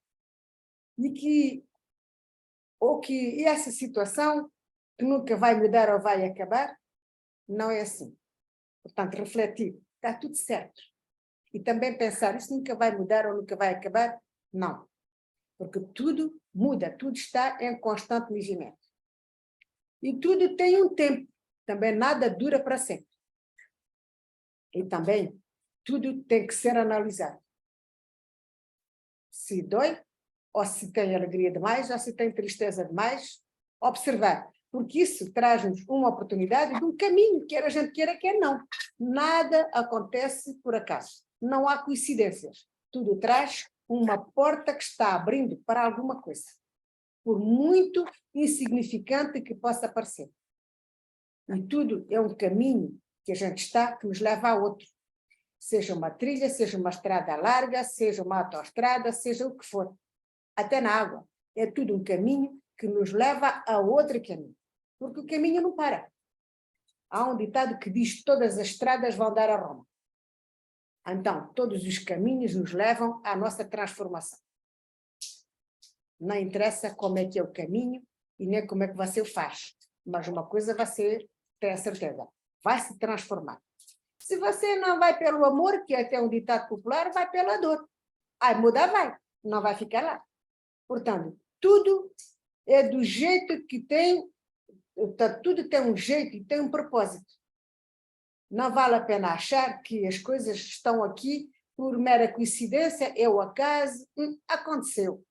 e que essa situação que nunca vai mudar ou vai acabar, não é assim. Portanto, refletir, está tudo certo. E também pensar, isso nunca vai mudar ou nunca vai acabar? Não. Porque tudo muda, tudo está em constante movimento. E tudo tem um tempo. Também nada dura para sempre. E também tudo tem que ser analisado. Se dói, ou se tem alegria demais, ou se tem tristeza demais, observar. Porque isso traz-nos uma oportunidade de um caminho, quer a gente queira, quer não. Nada acontece por acaso. Não há coincidências. Tudo traz uma porta que está abrindo para alguma coisa. Por muito insignificante que possa parecer. E tudo é um caminho que a gente está, que nos leva a outro. Seja uma trilha, seja uma estrada larga, seja uma autoestrada, seja o que for. Até na água. É tudo um caminho que nos leva a outro caminho. Porque o caminho não para. Há um ditado que diz que todas as estradas vão dar a Roma. Então, todos os caminhos nos levam à nossa transformação. Não interessa como é que é o caminho e nem como é que você o faz. Mas uma coisa vai ser, tenho a certeza, vai se transformar. Se você não vai pelo amor, que é até um ditado popular, vai pela dor. Aí mudar vai, não vai ficar lá. Portanto, tudo é do jeito que tem, tudo tem um jeito e tem um propósito. Não vale a pena achar que as coisas estão aqui por mera coincidência, é o acaso, aconteceu.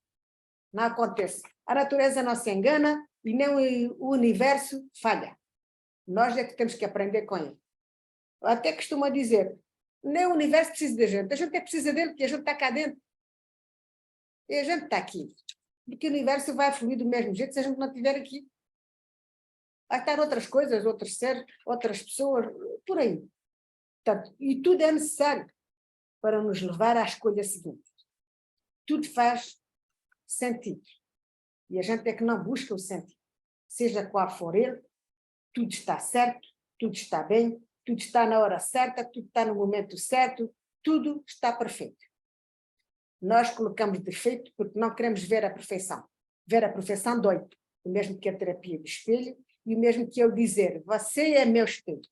Não acontece. A natureza não se engana e nem o universo falha. Nós é que temos que aprender com ele. Eu até costumo dizer, nem o universo precisa da gente é que precisa dele, porque a gente está cá dentro. E a gente está aqui. Porque o universo vai fluir do mesmo jeito se a gente não estiver aqui. Vai estar outras coisas, outros seres, outras pessoas, por aí. Portanto, e tudo é necessário para nos levar à escolha seguinte. Tudo faz sentido. E a gente é que não busca o sentido. Seja qual for ele, tudo está certo, tudo está bem, tudo está na hora certa, tudo está no momento certo, tudo está perfeito. Nós colocamos defeito porque não queremos ver a perfeição. Ver a perfeição dói. O mesmo que a terapia de espelho e o mesmo que eu dizer, você é meu espelho.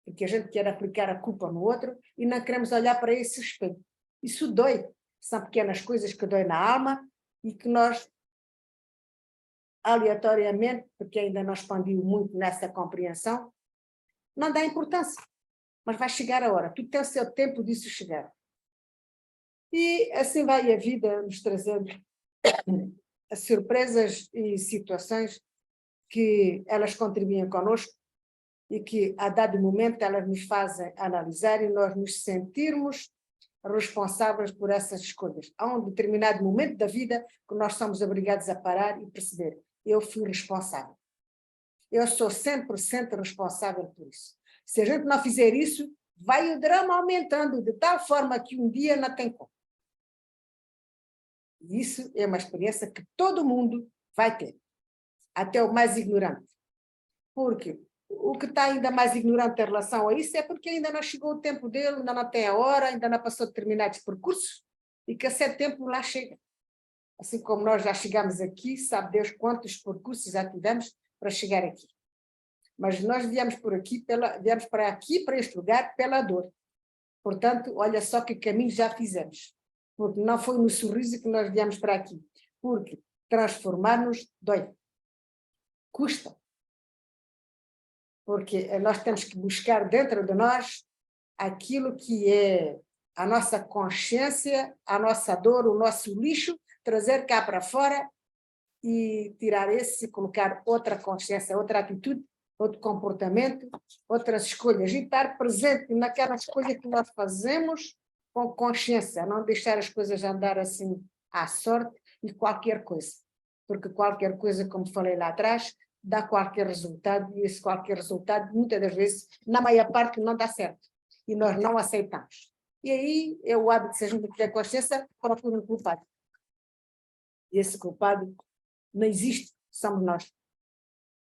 Porque a gente quer aplicar a culpa no outro e não queremos olhar para esse espelho. Isso dói. São pequenas coisas que dói na alma e que nós, aleatoriamente, porque ainda não expandiu muito nessa compreensão, não dá importância. Mas vai chegar a hora. Tudo tem o seu tempo disso chegar. E assim vai a vida nos trazendo surpresas e situações que elas contribuem connosco e que, a dado momento, elas nos fazem analisar e nós nos sentirmos responsáveis por essas escolhas. Há um determinado momento da vida que nós somos obrigados a parar e perceber, eu fui responsável. Eu sou 100% responsável por isso. Se a gente não fizer isso, vai o drama aumentando de tal forma que um dia não tem como. E isso é uma experiência que todo mundo vai ter, até o mais ignorante. Porque o que está ainda mais ignorante em relação a isso é porque ainda não chegou o tempo dele, ainda não tem a hora, ainda não passou determinados percursos e que a certo tempo lá chega. Assim como nós já chegamos aqui, sabe Deus quantos percursos já tivemos para chegar aqui. Mas nós viemos para aqui, para este lugar, pela dor. Portanto, olha só que caminho já fizemos. Porque não foi no sorriso que nós viemos para aqui. Porque transformar-nos dói. Custa. Porque nós temos que buscar dentro de nós aquilo que é a nossa consciência, a nossa dor, o nosso lixo, trazer cá para fora e tirar esse e colocar outra consciência, outra atitude, outro comportamento, outras escolhas. E estar presente naquela escolha que nós fazemos com consciência, não deixar as coisas andar assim à sorte e qualquer coisa. Porque qualquer coisa, como falei lá atrás, dá qualquer resultado, e esse qualquer resultado, muitas das vezes, na maior parte, não dá certo. E nós não aceitamos. E aí é o hábito, se a gente tiver consciência, procura um culpado. E esse culpado não existe, somos nós.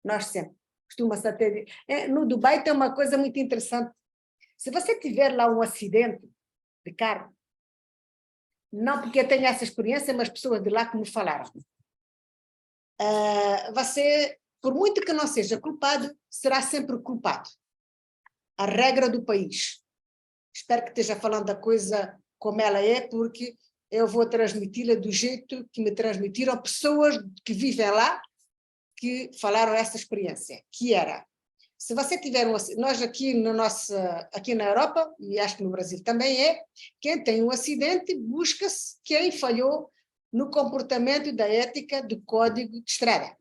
Nós sempre. Costuma-se até... No Dubai tem uma coisa muito interessante. Se você tiver lá um acidente de carro, não porque eu tenho essa experiência, mas pessoas de lá que me falaram, você... por muito que não seja culpado, será sempre culpado. A regra do país. Espero que esteja falando da coisa como ela é, porque eu vou transmiti-la do jeito que me transmitiram pessoas que vivem lá, que falaram essa experiência, que era, se você tiver nós aqui, aqui na Europa, e acho que no Brasil também é, quem tem um acidente busca-se quem falhou no comportamento da ética do código de estrada.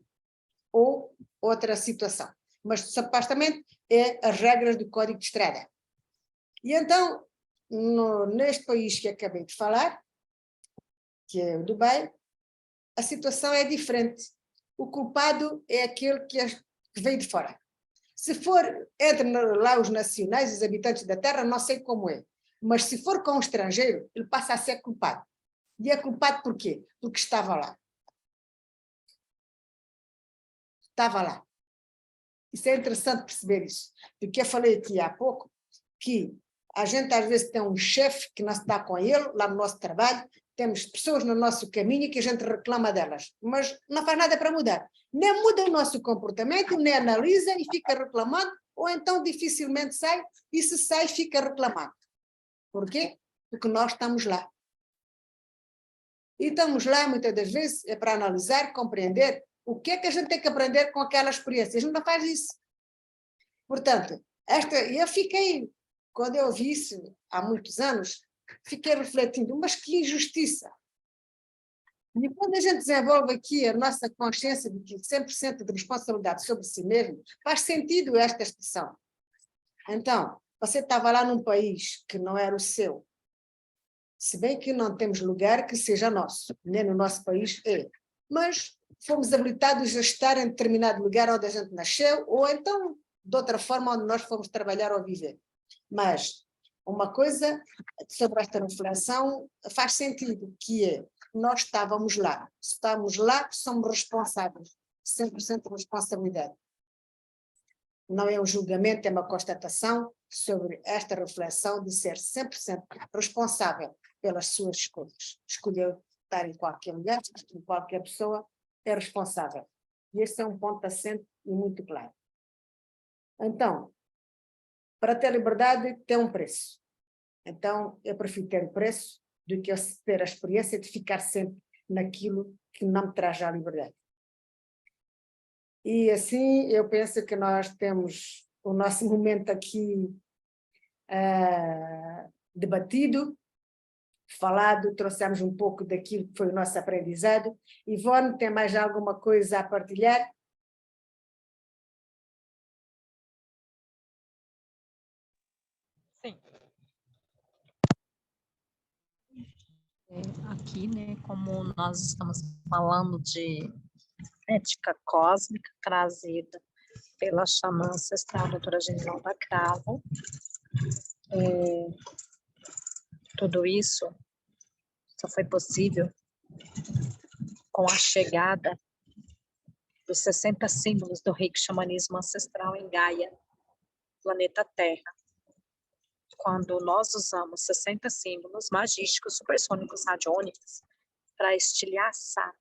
Ou outra situação. Mas, supostamente, é as regras do Código de Estrada. E então, neste país que acabei de falar, que é o Dubai, a situação é diferente. O culpado é aquele que veio de fora. Se for entre lá os nacionais, os habitantes da terra, não sei como é. Mas se for com um estrangeiro, ele passa a ser culpado. E é culpado por quê? Porque estava lá. Estava lá. Isso é interessante perceber isso, porque eu falei aqui há pouco que a gente às vezes tem um chefe que não está com ele, lá no nosso trabalho, temos pessoas no nosso caminho que a gente reclama delas, mas não faz nada para mudar. Nem muda o nosso comportamento, nem analisa e fica reclamando, ou então dificilmente sai, e se sai fica reclamando. Por quê? Porque nós estamos lá. E estamos lá, muitas das vezes, é para analisar, compreender o que é que a gente tem que aprender com aquela experiência. A gente não faz isso. Portanto, eu fiquei, quando eu vi isso há muitos anos, fiquei refletindo, mas que injustiça. E quando a gente desenvolve aqui a nossa consciência de que 100% de responsabilidade sobre si mesmo, faz sentido esta expressão. Então, você estava lá num país que não era o seu, se bem que não temos lugar que seja nosso, nem no nosso país é, mas fomos habilitados a estar em determinado lugar onde a gente nasceu, ou então, de outra forma, onde nós fomos trabalhar ou viver. Mas uma coisa sobre esta reflexão faz sentido, que é, nós estávamos lá. Se estamos lá, somos responsáveis. 100% de responsabilidade. Não é um julgamento, é uma constatação sobre esta reflexão de ser 100% responsável pelas suas escolhas. Escolheu estar em qualquer lugar, em qualquer pessoa, é responsável. E esse é um ponto assente e muito claro. Então, para ter liberdade, tem um preço. Então, eu prefiro ter o preço do que eu ter a experiência de ficar sempre naquilo que não me traz a liberdade. E assim, eu penso que nós temos o nosso momento aqui debatido, falado, trouxemos um pouco daquilo que foi o nosso aprendizado. Ivone, tem mais alguma coisa a partilhar? Sim. Aqui, né, como nós estamos falando de ética cósmica trazida pela xamã ancestral doutora Genivalda Cravo, tudo isso só foi possível com a chegada dos 60 símbolos do Reiki Xamanismo Ancestral em Gaia, planeta Terra. Quando nós usamos 60 símbolos magísticos, supersônicos, radiônicos, para estilhaçar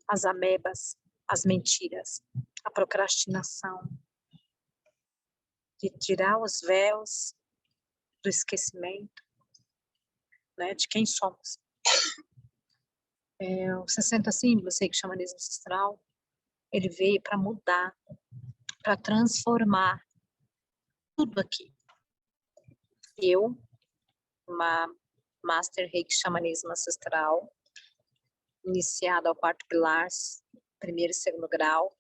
as amebas, as mentiras, a procrastinação, de tirar os véus do esquecimento, né, de quem somos. Os 60 símbolos, Reiki Xamanismo Ancestral, ele veio para mudar, para transformar tudo aqui. Eu, uma Master Reiki Xamanismo Ancestral, iniciada ao 4º pilar, 1º e 2º grau,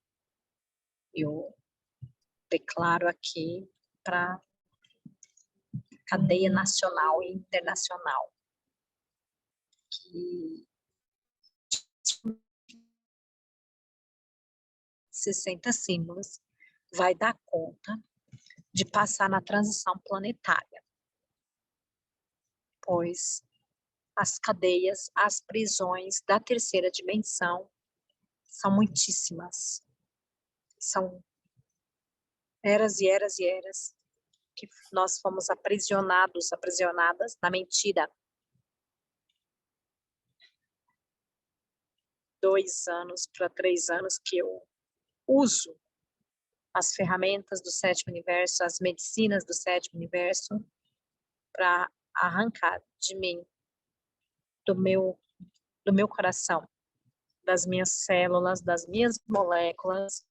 eu declaro aqui para cadeia nacional e internacional que 60 símbolos vai dar conta de passar na transição planetária, pois as cadeias, as prisões da 3ª dimensão são muitíssimas. São eras e eras e eras que nós fomos aprisionadas na mentira. 2 anos para 3 anos que eu uso as ferramentas do 7º universo, as medicinas do 7º universo, para arrancar de mim, do meu coração, das minhas células, das minhas moléculas,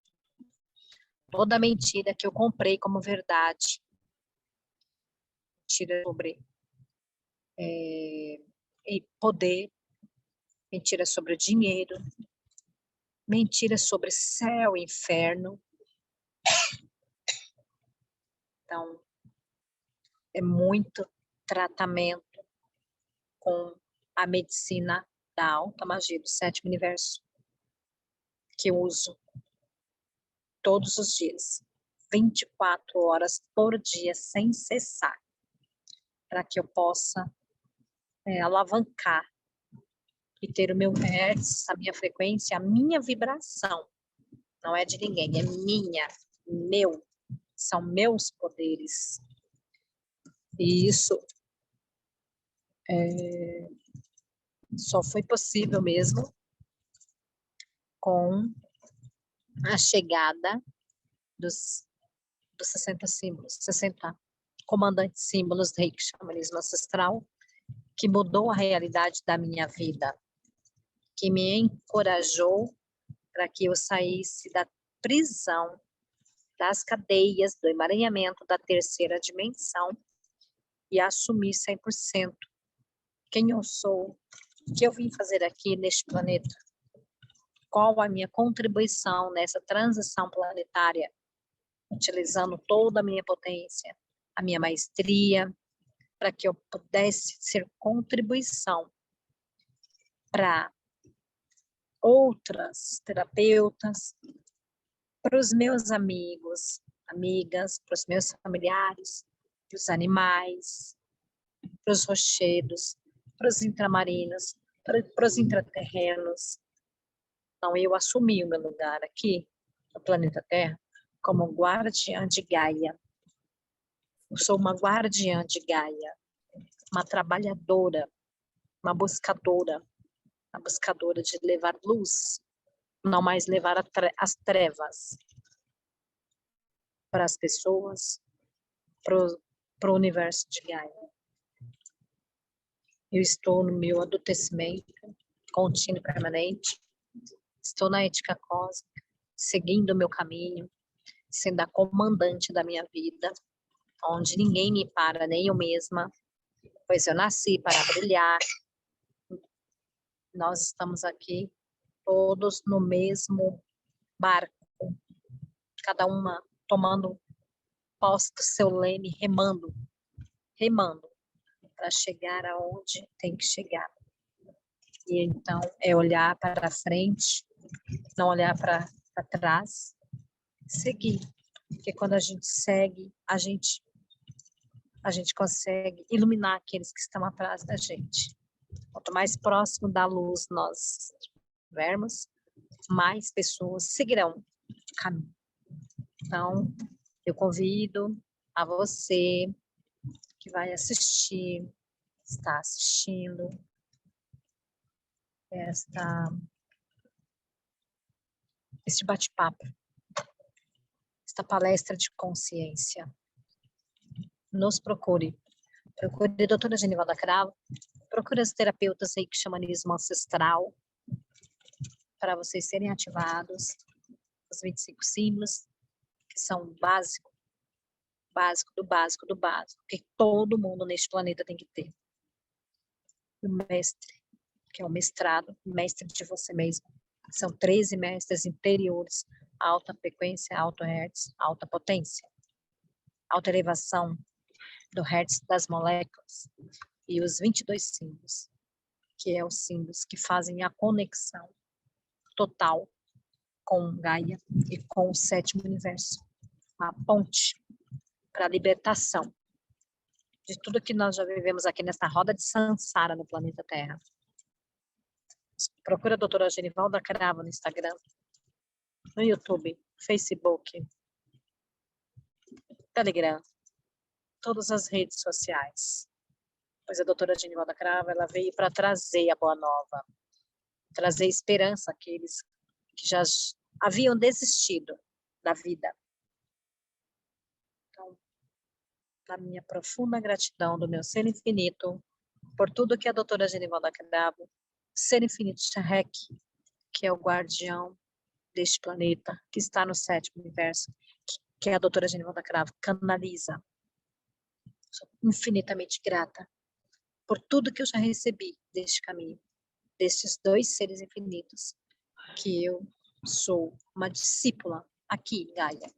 toda a mentira que eu comprei como verdade. Mentira sobre poder, mentira sobre o dinheiro, mentira sobre céu e inferno. Então, é muito tratamento com a medicina da alta magia do 7º universo, que eu uso todos os dias, 24 horas por dia, sem cessar, para que eu possa alavancar e ter o meu hertz, a minha frequência, a minha vibração. Não é de ninguém, é minha, meu, são meus poderes. E isso Só foi possível mesmo com a chegada dos 60 símbolos, 60 comandantes símbolos do Reiki Xamanismo Ancestral, que mudou a realidade da minha vida, que me encorajou para que eu saísse da prisão, das cadeias, do emaranhamento da terceira dimensão e assumir 100% quem eu sou, o que eu vim fazer aqui neste planeta, qual a minha contribuição nessa transição planetária, utilizando toda a minha potência, a minha maestria, para que eu pudesse ser contribuição para outras terapeutas, para os meus amigos, amigas, para os meus familiares, para os animais, para os rochedos, para os intramarinos, para os intraterrenos. Então, eu assumi o meu lugar aqui, no planeta Terra, como guardiã de Gaia. Eu sou uma guardiã de Gaia, uma trabalhadora, uma buscadora de levar luz, não mais levar as trevas para as pessoas, para o universo de Gaia. Eu estou no meu adultecimento contínuo e permanente, estou na ética cósmica, seguindo o meu caminho, sendo a comandante da minha vida, onde ninguém me para, nem eu mesma, pois eu nasci para brilhar. Nós estamos aqui todos no mesmo barco, cada uma tomando posse do seu leme, remando, para chegar aonde tem que chegar. E então é olhar para frente, não olhar para trás, seguir. Porque quando a gente segue, a gente consegue iluminar aqueles que estão atrás da gente. Quanto mais próximo da luz nós estivermos, mais pessoas seguirão o caminho. Então, eu convido a você que vai assistir, está assistindo este bate-papo, esta palestra de consciência. Nos procure a doutora Genivalda Cravo, procure as terapeutas Reiki Xamanismo Ancestral, para vocês serem ativados, os 25 símbolos, que são o básico do básico do básico, que todo mundo neste planeta tem que ter. O mestre, que é o mestrado, mestre de você mesmo. São 13 mestres interiores, alta frequência, alto hertz, alta potência, alta elevação do hertz das moléculas, e os 22 símbolos, que é os símbolos que fazem a conexão total com Gaia e com o sétimo universo, uma ponte para a libertação de tudo que nós já vivemos aqui nessa roda de Sansara no planeta Terra. Procura a doutora Genivalda Cravo no Instagram, no YouTube, Facebook, Telegram, todas as redes sociais. Pois a doutora Genivalda Cravo, ela veio para trazer a boa nova, trazer esperança àqueles que já haviam desistido da vida. Então, na minha profunda gratidão do meu ser infinito, por tudo que a doutora Genivalda Cravo, ser infinito Shahek, que é o guardião deste planeta, que está no sétimo universo, que a doutora Genivalda Cravo canaliza. Sou infinitamente grata por tudo que eu já recebi deste caminho, destes dois seres infinitos, que eu sou uma discípula aqui em Gaia,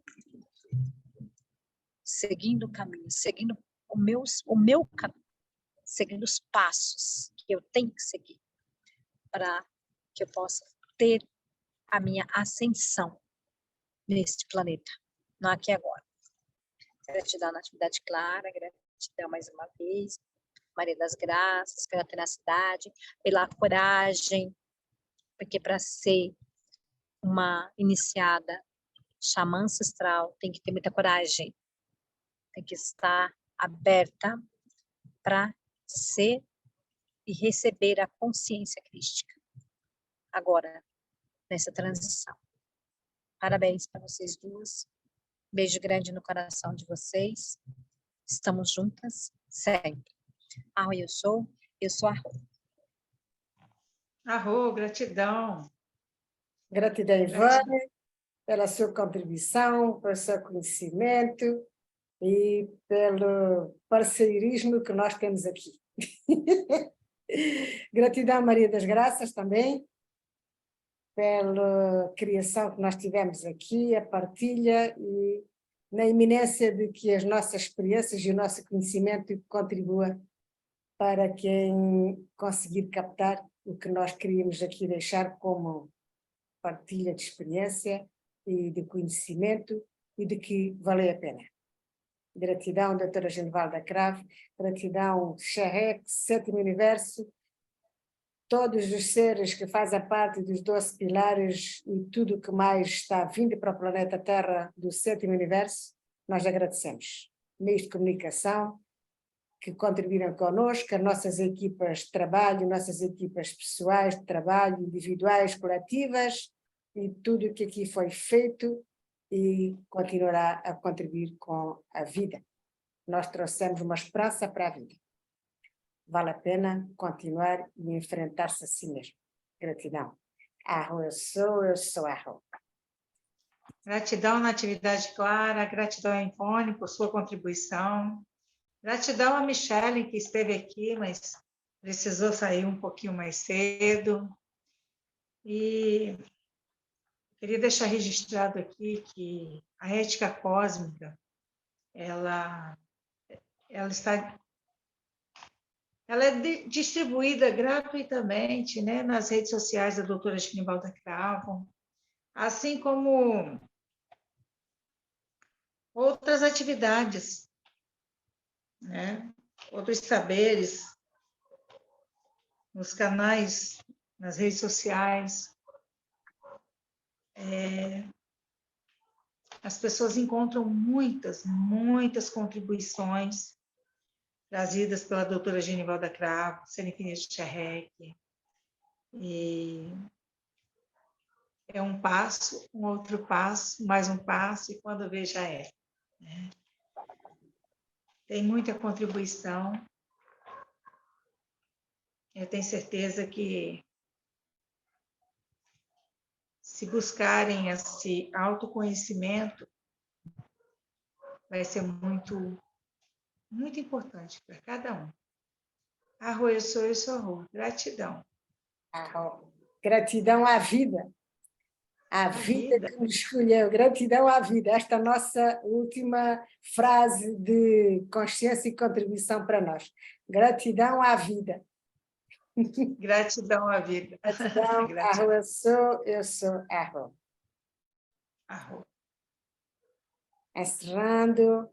seguindo o caminho, seguindo o meu caminho, seguindo os passos que eu tenho que seguir para que eu possa ter a minha ascensão neste planeta, não aqui agora. Gratidão na atividade clara, gratidão mais uma vez, Maria das Graças, pela tenacidade, pela coragem, porque para ser uma iniciada xamã ancestral tem que ter muita coragem, tem que estar aberta para ser e receber a consciência crística. Agora, nessa transição. Parabéns para vocês duas. Beijo grande no coração de vocês. Estamos juntas sempre. Eu sou a Rô. Arro, gratidão. Gratidão, Ivone, pela sua contribuição, pelo seu conhecimento e pelo parceirismo que nós temos aqui. Gratidão, Maria das Graças, também, pela criação que nós tivemos aqui, a partilha e na iminência de que as nossas experiências e o nosso conhecimento contribua para quem conseguir captar o que nós queríamos aqui deixar como partilha de experiência e de conhecimento e de que valeu a pena. Gratidão, doutora Genevalda Cravo, gratidão, Xerrec, Sétimo Universo, todos os seres que fazem parte dos 12 pilares e tudo o que mais está vindo para o planeta Terra do Sétimo Universo, nós agradecemos. Meios de comunicação que contribuíram connosco, as nossas equipas de trabalho, nossas equipas pessoais de trabalho, individuais, coletivas, e tudo o que aqui foi feito e continuará a contribuir com a vida. Nós trouxemos uma esperança para a vida. Vale a pena continuar e enfrentar-se a si mesmo. Gratidão. Arro, eu sou Arro. Gratidão, Natividade Clara, gratidão a Ivone por sua contribuição. Gratidão a Michele, que esteve aqui, mas precisou sair um pouquinho mais cedo. E queria deixar registrado aqui que a ética cósmica, ela é distribuída gratuitamente, né, nas redes sociais da doutora Genevalda Cravo, assim como outras atividades, né, outros saberes nos canais, nas redes sociais. As pessoas encontram muitas contribuições trazidas pela doutora Genevalda Cravo, Senefinete Xerrec, e é um passo, um outro passo, mais um passo, e quando vê já é. Né? Tem muita contribuição. Eu tenho certeza que se buscarem esse autoconhecimento, vai ser muito importante para cada um. Arro, eu sou Arro. Gratidão. Arro. Gratidão à vida. A vida que nos escolheu. Gratidão à vida. Esta é a nossa última frase de consciência e contribuição para nós. Gratidão à vida. Gratidão à vida. Gratidão. Arro, eu sou Arro. Arro. Encerrando